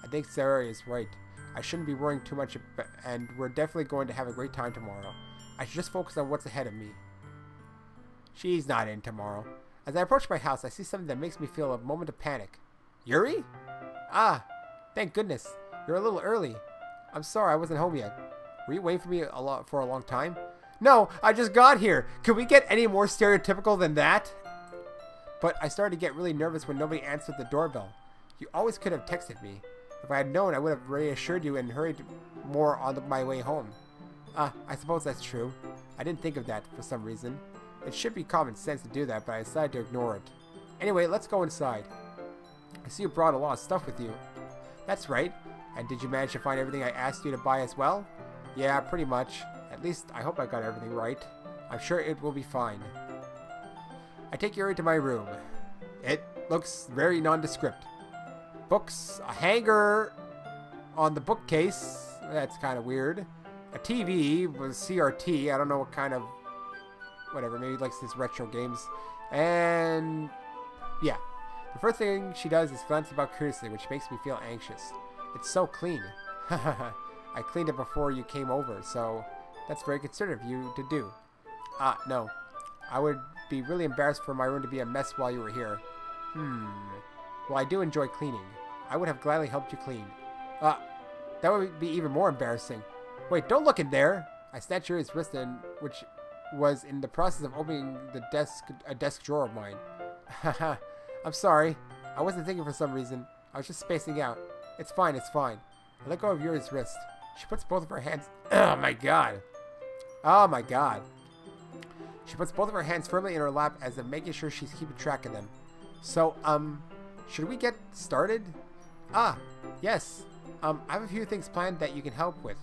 [SPEAKER 1] I think Sayori is right. I shouldn't be worrying too much, and we're definitely going to have a great time tomorrow. I should just focus on what's ahead of me. She's not in tomorrow. As I approach my house, I see something that makes me feel a moment of panic. Yuri? Thank goodness. You're a little early. I'm sorry I wasn't home yet. Were you waiting for me for a long time? No, I just got here. Could we get any more stereotypical than that? But I started to get really nervous when nobody answered the doorbell. You always could have texted me. If I had known, I would have reassured you and hurried more on my way home. I suppose that's true. I didn't think of that for some reason. It should be common sense to do that, but I decided to ignore it. Anyway, let's go inside. I see you brought a lot of stuff with you. That's right. And did you manage to find everything I asked you to buy as well? Yeah, pretty much. At least I hope I got everything right. I'm sure it will be fine. I take Yuri to my room. It looks very nondescript. Books, a hanger on the bookcase. That's kind of weird. A TV with CRT. I don't know what kind of... whatever, maybe he likes these retro games. And... yeah. The first thing she does is glance about curiously, which makes me feel anxious. It's so clean. I cleaned it before you came over, so that's very considerate of you to do. No. I would be really embarrassed for my room to be a mess while you were here. Well, I do enjoy cleaning. I would have gladly helped you clean. That would be even more embarrassing. Wait, don't look in there! I snatched Yuri's wrist in, which was in the process of opening a desk drawer of mine. Haha. I'm sorry. I wasn't thinking for some reason. I was just spacing out. It's fine, it's fine. I let go of Yuri's wrist. She puts both of her hands... oh my god. Oh my god. She puts both of her hands firmly in her lap as if making sure she's keeping track of them. So, should we get started? Yes. I have a few things planned that you can help with.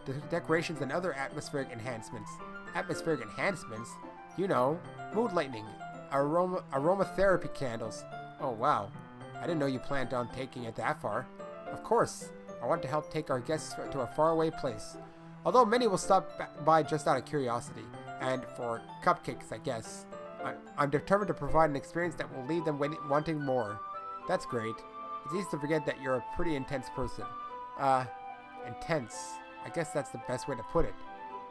[SPEAKER 1] The decorations and other atmospheric enhancements. Atmospheric enhancements? You know, mood lightening. Aromatherapy candles. Oh, wow. I didn't know you planned on taking it that far. Of course. I want to help take our guests to a faraway place. Although many will stop by just out of curiosity. And for cupcakes, I guess. I'm determined to provide an experience that will leave them wanting more. That's great. It's easy to forget that you're a pretty intense person. Intense. I guess that's the best way to put it.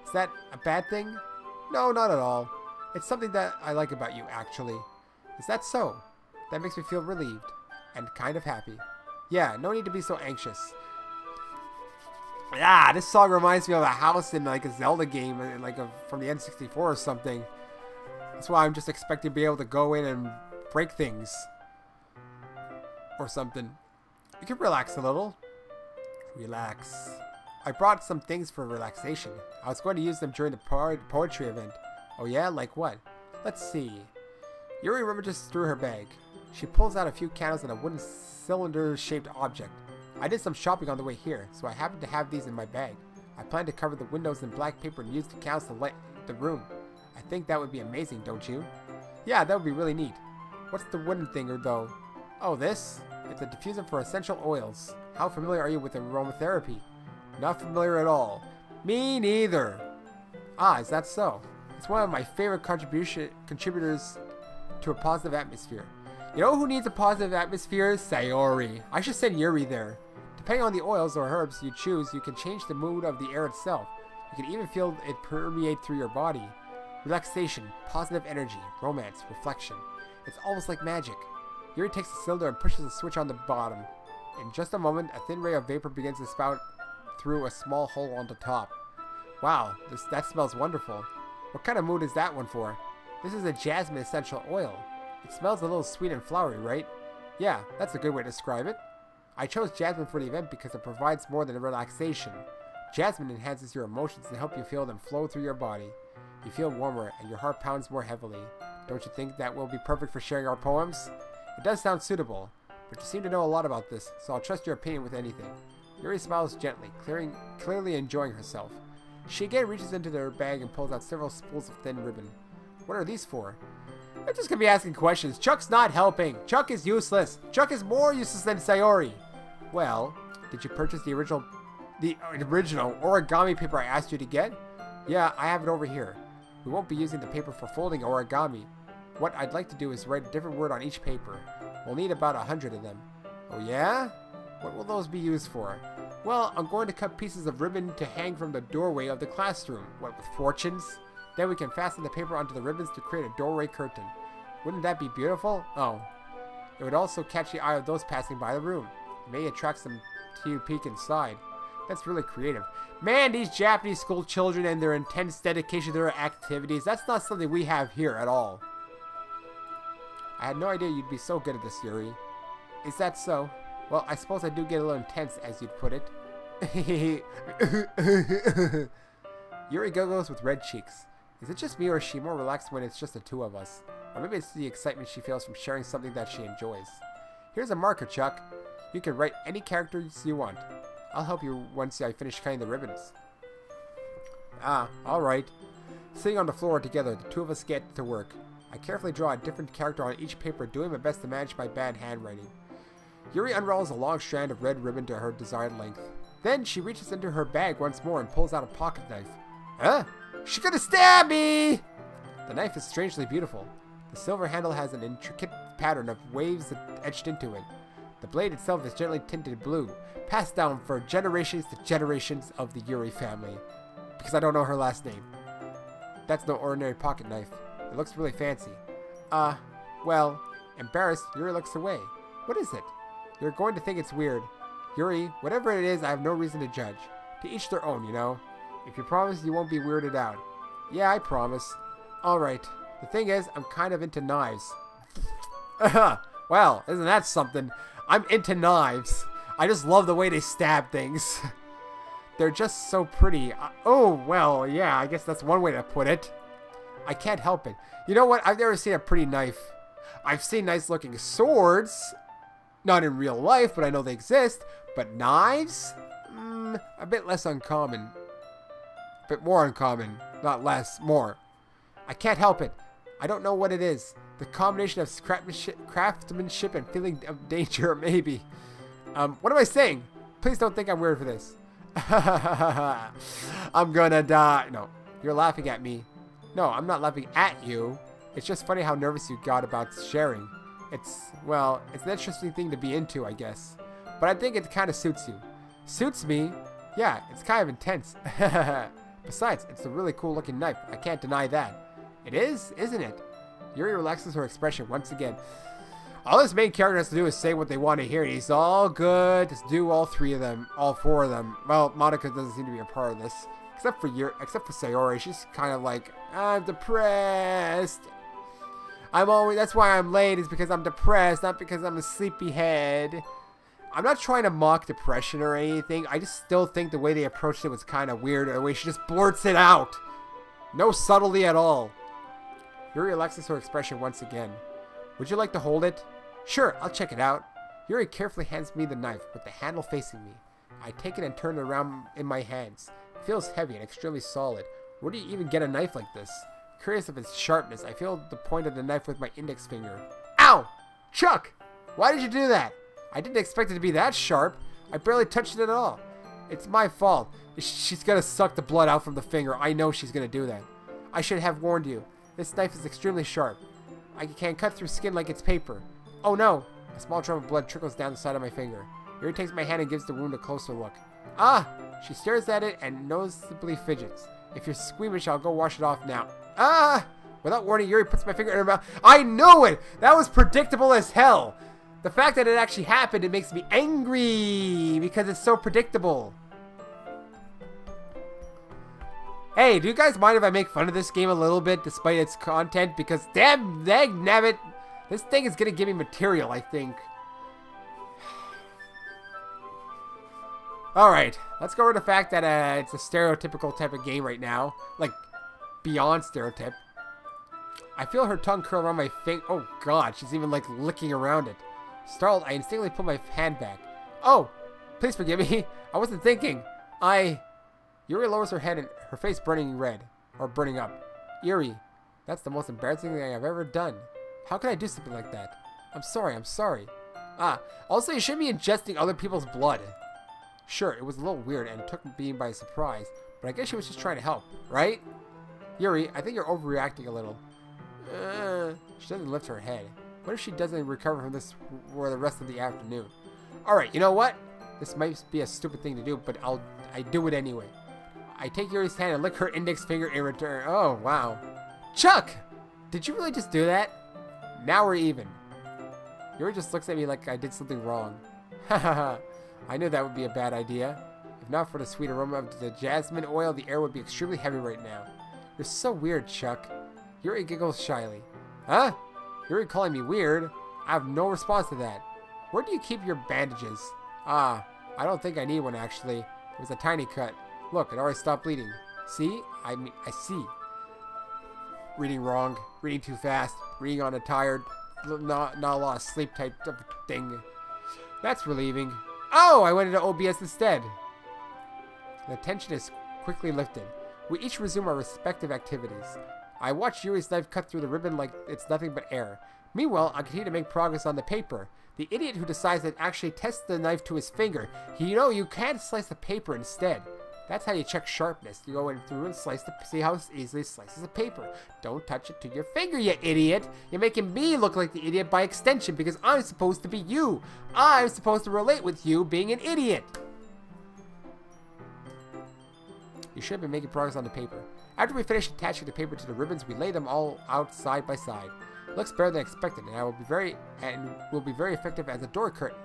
[SPEAKER 1] Is that a bad thing? No, not at all. It's something that I like about you, actually. Is that so? That makes me feel relieved. And kind of happy. Yeah, no need to be so anxious. Yeah, this song reminds me of a house in like a Zelda game, from the N64 or something. That's why I'm just expecting to be able to go in and break things. Or something. You can relax a little. Relax. I brought some things for relaxation. I was going to use them during the poetry event. Oh yeah? Like what? Let's see. Yuri rummages through her bag. She pulls out a few candles and a wooden cylinder-shaped object. I did some shopping on the way here, so I happen to have these in my bag. I plan to cover the windows in black paper and use the candles to light the room. I think that would be amazing, don't you? Yeah, that would be really neat. What's the wooden thing, though? Oh, this? It's a diffuser for essential oils. How familiar are you with aromatherapy? Not familiar at all. Me neither. Ah, is that so? It's one of my favorite contributors to a positive atmosphere. You know who needs a positive atmosphere? Sayori. I should send Yuri there. Depending on the oils or herbs you choose, you can change the mood of the air itself. You can even feel it permeate through your body. Relaxation, positive energy, romance, reflection. It's almost like magic. Yuri takes the cylinder and pushes a switch on the bottom. In just a moment, a thin ray of vapor begins to spout through a small hole on the top. Wow, that smells wonderful. What kind of mood is that one for? This is a jasmine essential oil. It smells a little sweet and flowery, right? Yeah, that's a good way to describe it. I chose jasmine for the event because it provides more than a relaxation. Jasmine enhances your emotions and helps you feel them flow through your body. You feel warmer and your heart pounds more heavily. Don't you think that will be perfect for sharing our poems? It does sound suitable, but you seem to know a lot about this, so I'll trust your opinion with anything. Yuri smiles gently, clearly enjoying herself. She again reaches into her bag and pulls out several spools of thin ribbon. What are these for? I'm just gonna be asking questions. Chuck's not helping. Chuck is useless. Chuck is more useless than Sayori. Well, did you purchase the original origami paper I asked you to get? Yeah, I have it over here. We won't be using the paper for folding origami. What I'd like to do is write a different word on each paper. We'll need about 100 of them. Oh yeah? What will those be used for? Well, I'm going to cut pieces of ribbon to hang from the doorway of the classroom. What, with fortunes? Then we can fasten the paper onto the ribbons to create a doorway curtain. Wouldn't that be beautiful? Oh. It would also catch the eye of those passing by the room. It may attract them to peek inside. That's really creative. Man, these Japanese school children and their intense dedication to their activities, that's not something we have here at all. I had no idea you'd be so good at this, Yuri. Is that so? Well, I suppose I do get a little intense, as you'd put it. Yuri goggles with red cheeks. Is it just me, or is she more relaxed when it's just the two of us? Or maybe it's the excitement she feels from sharing something that she enjoys. Here's a marker, Chuck. You can write any characters you want. I'll help you once I finish cutting the ribbons. Ah, alright. Sitting on the floor together, the two of us get to work. I carefully draw a different character on each paper, doing my best to manage my bad handwriting. Yuri unravels a long strand of red ribbon to her desired length. Then she reaches into her bag once more and pulls out a pocket knife. Huh? She's gonna stab me! The knife is strangely beautiful. The silver handle has an intricate pattern of waves etched into it. The blade itself is gently tinted blue, passed down for generations to generations of the Yuri family. Because I don't know her last name. That's no ordinary pocket knife. It looks really fancy. Well, embarrassed, Yuri looks away. What is it? You're going to think it's weird. Yuri, whatever it is, I have no reason to judge. To each their own, you know. If you promise you won't be weirded out. Yeah, I promise. Alright. The thing is, I'm kind of into knives. Well, isn't that something? I'm into knives. I just love the way they stab things. They're just so pretty. Oh, well, yeah, I guess that's one way to put it. I can't help it. You know what? I've never seen a pretty knife. I've seen nice looking swords. Not in real life, but I know they exist. But knives? A bit less uncommon. A bit more uncommon. Not less, more. I can't help it. I don't know what it is. The combination of craftsmanship and feeling of danger, maybe. What am I saying? Please don't think I'm weird for this. I'm gonna die. No, you're laughing at me. No, I'm not laughing at you. It's just funny how nervous you got about sharing. It's an interesting thing to be into, I guess. But I think it kind of suits you. Suits me? Yeah, it's kind of intense. Besides, it's a really cool looking knife. I can't deny that. It is, isn't it? Yuri relaxes her expression once again. All this main character has to do is say what they want to hear. He's all good. Just do all 3 of them. All 4 of them. Well, Monica doesn't seem to be a part of this. Except for Sayori. She's kind of like, I'm depressed. That's why I'm late, is because I'm depressed, not because I'm a sleepyhead. I'm not trying to mock depression or anything. I just still think the way they approached it was kind of weird. The way she just blurts it out. No subtlety at all. Yuri relaxes her expression once again. Would you like to hold it? Sure, I'll check it out. Yuri carefully hands me the knife, with the handle facing me. I take it and turn it around in my hands. It feels heavy and extremely solid. Where do you even get a knife like this? Curious of its sharpness, I feel the point of the knife with my index finger. Ow! Chuck! Why did you do that? I didn't expect it to be that sharp. I barely touched it at all. It's my fault. She's gonna suck the blood out from the finger. I know she's gonna do that. I should have warned you. This knife is extremely sharp. I can cut through skin like it's paper. Oh no! A small drop of blood trickles down the side of my finger. Yuri takes my hand and gives the wound a closer look. Ah! She stares at it and noticeably fidgets. If you're squeamish, I'll go wash it off now. Ah! Without warning, Yuri puts my finger in her mouth. I knew it! That was predictable as hell! The fact that it actually happened, it makes me angry because it's so predictable. Hey, do you guys mind if I make fun of this game a little bit despite its content? Because damn, nabbit, this thing is gonna give me material, I think. Alright, let's go over the fact that it's a stereotypical type of game right now. Like, beyond stereotype. I feel her tongue curl around my finger. Oh god, she's even like licking around it. Startled, I instinctively put my hand back. Oh, please forgive me. I wasn't thinking. Yuri lowers her head and her face burning red. Or burning up. Yuri, that's the most embarrassing thing I've ever done. How could I do something like that? I'm sorry. Also you shouldn't be ingesting other people's blood. Sure, it was a little weird and took me by surprise, but I guess she was just trying to help, right? Yuri, I think you're overreacting a little. She doesn't lift her head. What if she doesn't recover from this for the rest of the afternoon? Alright, you know what? This might be a stupid thing to do, but I do it anyway. I take Yuri's hand and lick her index finger in return. Oh, wow. Chuck! Did you really just do that? Now we're even. Yuri just looks at me like I did something wrong. Hahaha. I knew that would be a bad idea. If not for the sweet aroma of the jasmine oil, the air would be extremely heavy right now. You're so weird, Chuck. Yuri giggles shyly. Huh? Yuri calling me weird? I have no response to that. Where do you keep your bandages? I don't think I need one actually. It was a tiny cut. Look, it already stopped bleeding. See? I see. Reading wrong, reading too fast, reading on a tired, not a lot of sleep type of thing. That's relieving. Oh, I went into OBS instead. The tension is quickly lifted. We each resume our respective activities. I watch Yuri's knife cut through the ribbon like it's nothing but air. Meanwhile, I continue to make progress on the paper. The idiot who decides to actually test the knife to his finger. You can't slice the paper instead. That's how you check sharpness. You go in through and slice see how easily it slices the paper. Don't touch it to your finger, you idiot. You're making me look like the idiot by extension because I'm supposed to be you. I'm supposed to relate with you being an idiot. You should have been making progress on the paper. After we finish attaching the paper to the ribbons, we lay them all out side by side. It looks better than expected, and will be very effective as a door curtain.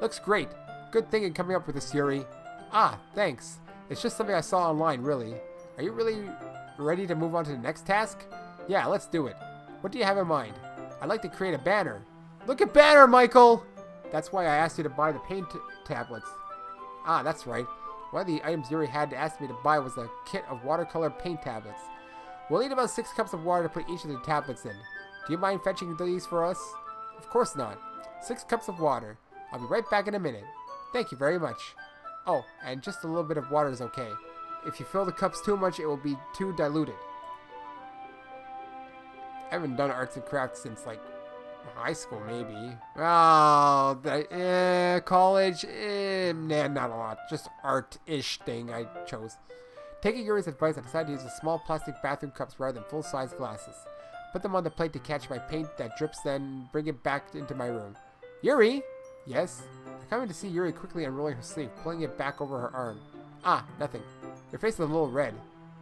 [SPEAKER 1] Looks great. Good thinking coming up with this, Yuri. Thanks. It's just something I saw online, really. Are you really ready to move on to the next task? Yeah, let's do it. What do you have in mind? I'd like to create a banner. Look at banner, Michael! That's why I asked you to buy the paint tablets. That's right. One of the items Yuri had to ask me to buy was a kit of watercolor paint tablets. We'll need about 6 cups of water to put each of the tablets in. Do you mind fetching these for us? Of course not. 6 cups of water. I'll be right back in a minute. Thank you very much. Oh, and just a little bit of water is okay. If you fill the cups too much, it will be too diluted. I haven't done arts and crafts since, like, high school, maybe. Oh, college? Nah, not a lot. Just art-ish thing I chose. Taking Yuri's advice, I decided to use the small plastic bathroom cups rather than full-size glasses. Put them on the plate to catch my paint that drips, then bring it back into my room. Yuri? Yes? I'm coming to see Yuri quickly unrolling her sleeve, pulling it back over her arm. Nothing. Your face is a little red.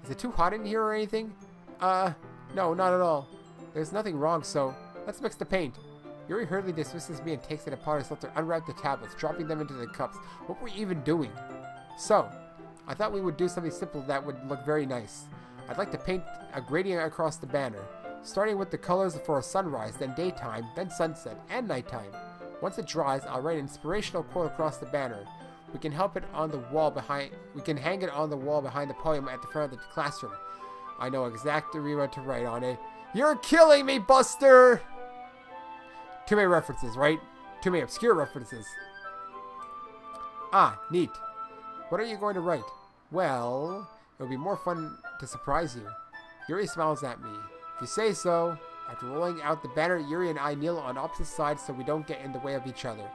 [SPEAKER 1] Is it too hot in here or anything? No, not at all. There's nothing wrong, so let's mix the paint. Yuri hurriedly dismisses me and takes it upon herself to unwrap the tablets, dropping them into the cups. What were we even doing? So, I thought we would do something simple that would look very nice. I'd like to paint a gradient across the banner, starting with the colors for a sunrise, then daytime, then sunset, and nighttime. Once it dries, I'll write an inspirational quote across the banner. We can hang it on the wall behind the podium at the front of the classroom. I know exactly what to write on it. You're killing me, Buster! Too many references, right? Too many obscure references. Ah, neat. What are you going to write? Well, it would be more fun to surprise you. Yuri smiles at me. If you say so. After rolling out the banner, Yuri and I kneel on opposite sides so we don't get in the way of each other.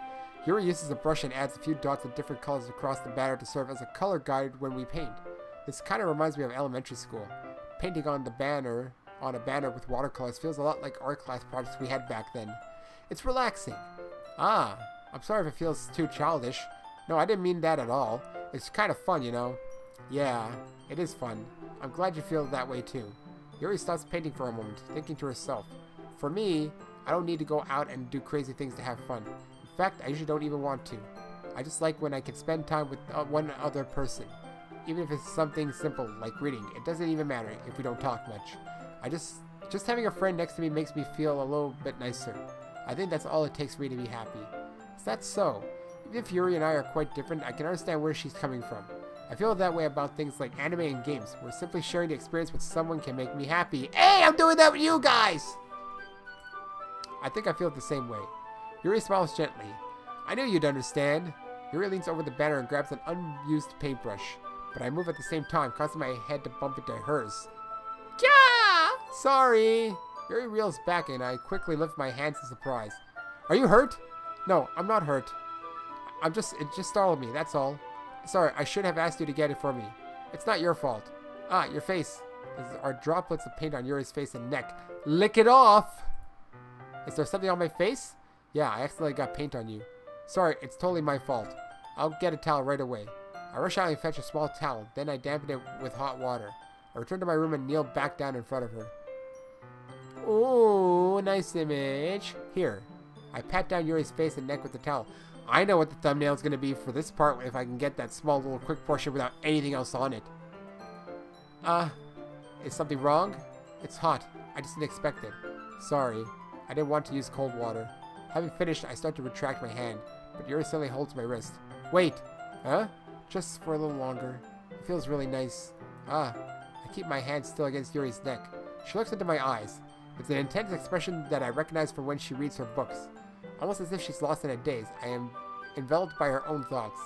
[SPEAKER 1] Yuri uses a brush and adds a few dots of different colors across the banner to serve as a color guide when we paint. This kind of reminds me of elementary school. Painting on a banner with watercolors feels a lot like art class projects we had back then. It's relaxing. Ah, I'm sorry if it feels too childish. No, I didn't mean that at all. It's kind of fun, you know. Yeah, it is fun. I'm glad you feel that way too. Yuri stops painting for a moment, thinking to herself. For me, I don't need to go out and do crazy things to have fun. In fact, I usually don't even want to. I just like when I can spend time with one other person. Even if it's something simple, like reading. It doesn't even matter if we don't talk much. Just having a friend next to me makes me feel a little bit nicer. I think that's all it takes for me to be happy. Is that so? Even if Yuri and I are quite different, I can understand where she's coming from. I feel that way about things like anime and games, where simply sharing the experience with someone can make me happy. Hey, I'm doing that with you guys! I think I feel the same way. Yuri smiles gently. I knew you'd understand. Yuri leans over the banner and grabs an unused paintbrush. But I move at the same time, causing my head to bump into hers. Yeah! Sorry! Yuri reels back and I quickly lift my hands in surprise. Are you hurt? No, I'm not hurt. It just startled me, that's all. Sorry, I should have asked you to get it for me. It's not your fault. Ah, your face. There are droplets of paint on Yuri's face and neck. Lick it off! Is there something on my face? Yeah, I accidentally got paint on you. Sorry, it's totally my fault. I'll get a towel right away. I rush out and fetch a small towel, then I dampen it with hot water. I return to my room and kneel back down in front of her. Ooh, nice image. Here. I pat down Yuri's face and neck with the towel. I know what the thumbnail is going to be for this part if I can get that small little quick portion without anything else on it. Is something wrong? It's hot. I just didn't expect it. Sorry. I didn't want to use cold water. Having finished, I start to retract my hand, but Yuri suddenly holds my wrist. Wait. Huh? Just for a little longer. It feels really nice. I keep my hand still against Yuri's neck. She looks into my eyes. It's an intense expression that I recognize from when she reads her books. Almost as if she's lost in a daze, I am enveloped by her own thoughts.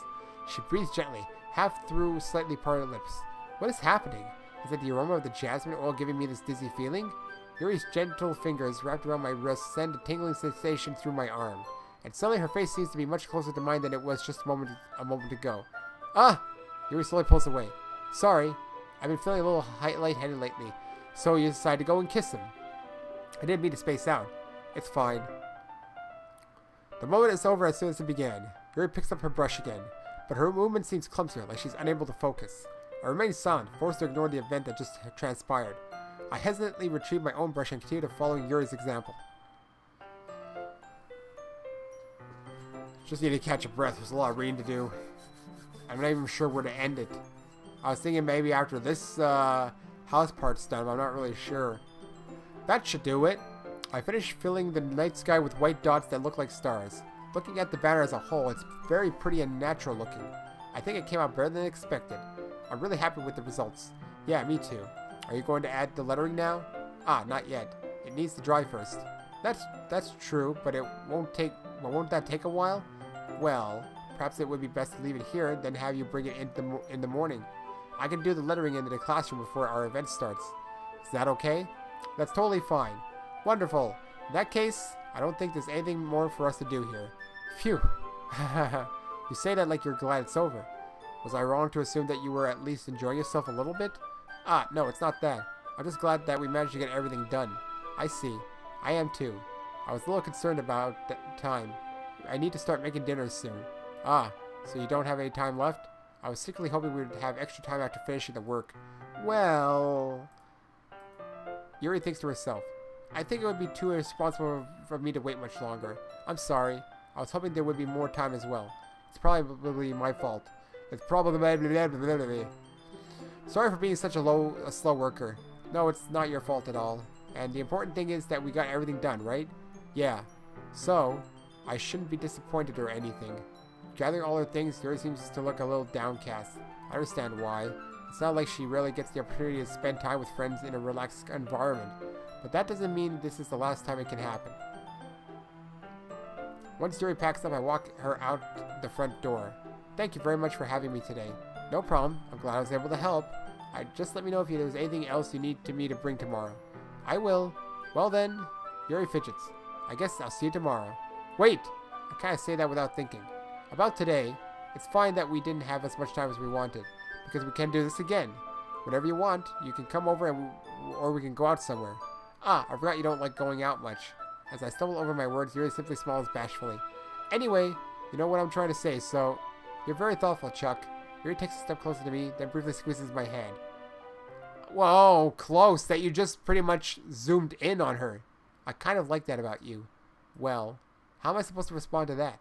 [SPEAKER 1] She breathes gently, half through slightly parted lips. What is happening? Is it the aroma of the jasmine oil giving me this dizzy feeling? Yuri's gentle fingers wrapped around my wrist send a tingling sensation through my arm. And suddenly her face seems to be much closer to mine than it was just a moment ago. Yuri slowly pulls away. Sorry, I've been feeling a little lightheaded lately, so you decide to go and kiss him. I didn't mean to space out. It's fine. The moment is over as soon as it began. Yuri picks up her brush again, but her movement seems clumsier, like she's unable to focus. I remain silent, forced to ignore the event that just transpired. I hesitantly retrieve my own brush and continue to follow Yuri's example. Just need to catch a breath. There's a lot of reading to do. I'm not even sure where to end it. I was thinking maybe after this house part's done, but I'm not really sure. That should do it. I finished filling the night sky with white dots that look like stars. Looking at the banner as a whole, it's very pretty and natural looking. I think it came out better than expected. I'm really happy with the results. Yeah, me too. Are you going to add the lettering now? Not yet. It needs to dry first. That's true, but won't that take a while? Well, perhaps it would be best to leave it here, then have you bring it in the morning. I can do the lettering in the classroom before our event starts. Is that okay? That's totally fine. Wonderful. In that case, I don't think there's anything more for us to do here. Phew. You say that like you're glad it's over. Was I wrong to assume that you were at least enjoying yourself a little bit? No, it's not that. I'm just glad that we managed to get everything done. I see. I am too. I was a little concerned about that time. I need to start making dinner soon. So you don't have any time left? I was secretly hoping we would have extra time after finishing the work. Well... Yuri thinks to herself. I think it would be too irresponsible for me to wait much longer. I'm sorry. I was hoping there would be more time as well. It's probably my fault. It's probably blah, blah, blah, blah, blah. Sorry for being such a slow worker. No, it's not your fault at all. And the important thing is that we got everything done, right? Yeah. So, I shouldn't be disappointed or anything. Gathering all her things, Yuri seems to look a little downcast. I understand why. It's not like she rarely gets the opportunity to spend time with friends in a relaxed environment. But that doesn't mean this is the last time it can happen. Once Yuri packs up, I walk her out the front door. Thank you very much for having me today. No problem. I'm glad I was able to help. Just let me know if there's anything else you need me to bring tomorrow. I will. Well then, Yuri fidgets. I guess I'll see you tomorrow. Wait! I kind of say that without thinking. About today, it's fine that we didn't have as much time as we wanted, because we can do this again. Whenever you want, you can come over or we can go out somewhere. Ah, I forgot you don't like going out much. As I stumble over my words, Yuri simply smiles bashfully. Anyway, you know what I'm trying to say, so... You're very thoughtful, Chuck. Yuri takes a step closer to me, then briefly squeezes my hand. Whoa, close, that you just pretty much zoomed in on her. I kind of like that about you. Well, how am I supposed to respond to that?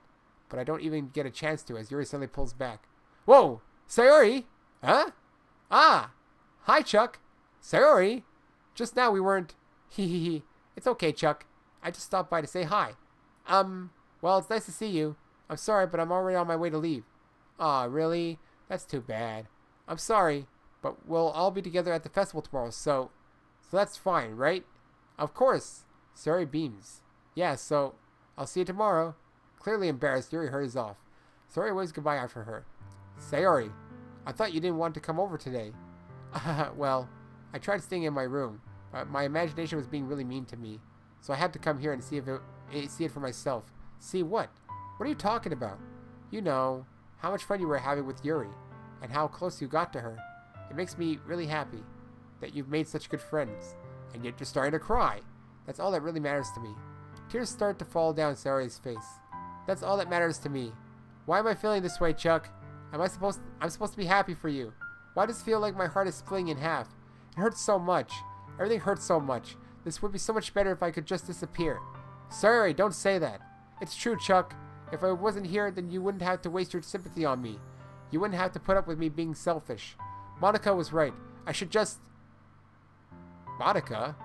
[SPEAKER 1] But I don't even get a chance to as Yuri suddenly pulls back. Whoa! Sayori! Huh? Ah! Hi, Chuck! Sayori! Just now we weren't... Hehehe. It's okay, Chuck. I just stopped by to say hi. Well, it's nice to see you. I'm sorry, but I'm already on my way to leave. Aw, really? That's too bad. I'm sorry, but we'll all be together at the festival tomorrow, so that's fine, right? Of course. Sayori beams. Yeah, so I'll see you tomorrow. Clearly embarrassed, Yuri hurries off. Sayori waves goodbye after her. Sayori, I thought you didn't want to come over today. Well, I tried staying in my room, but my imagination was being really mean to me. So I had to come here and see it for myself. See what? What are you talking about? You know, how much fun you were having with Yuri, and how close you got to her. It makes me really happy that you've made such good friends, and yet you're starting to cry. That's all that really matters to me. Tears start to fall down Sayori's face. That's all that matters to me. Why am I feeling this way, Chuck? I'm supposed to be happy for you. Why does it feel like my heart is splitting in half? It hurts so much. Everything hurts so much. This would be so much better if I could just disappear. Sayori, don't say that. It's true, Chuck. If I wasn't here, then you wouldn't have to waste your sympathy on me. You wouldn't have to put up with me being selfish. Monica was right. I should just... Monica?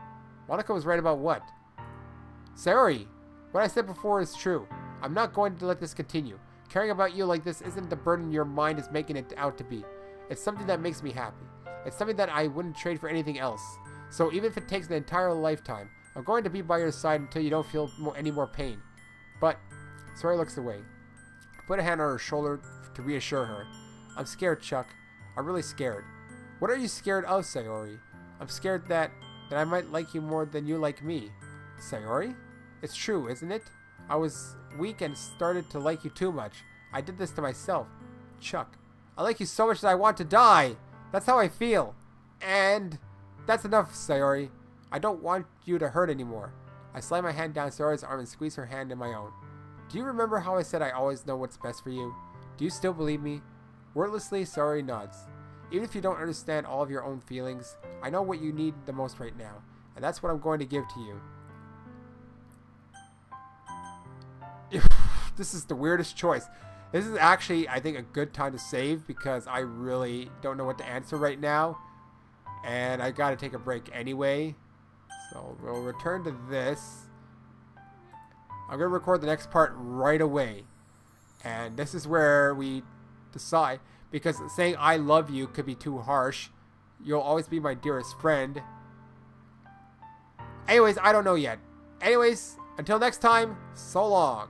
[SPEAKER 1] Monica was right about what? Sayori, what I said before is true. I'm not going to let this continue. Caring about you like this isn't the burden your mind is making it out to be. It's something that makes me happy. It's something that I wouldn't trade for anything else. So even if it takes an entire lifetime, I'm going to be by your side until you don't feel any more pain. But... Sayori looks away. I put a hand on her shoulder to reassure her. I'm scared, Chuck. I'm really scared. What are you scared of, Sayori? I'm scared that I might like you more than you like me. Sayori? It's true, isn't it? I was weak and started to like you too much. I did this to myself. Chuck, I like you so much that I want to die. That's how I feel. And that's enough, Sayori. I don't want you to hurt anymore. I slide my hand down Sayori's arm and squeeze her hand in my own. Do you remember how I said I always know what's best for you? Do you still believe me? Wordlessly, Sayori nods. Even if you don't understand all of your own feelings, I know what you need the most right now, and that's what I'm going to give to you. This is the weirdest choice. This is actually, I think, a good time to save because I really don't know what to answer right now. And I gotta take a break anyway. So we'll return to this. I'm gonna record the next part right away. And this is where we decide. Because saying I love you could be too harsh. You'll always be my dearest friend. Anyways, I don't know yet. Anyways, until next time, so long.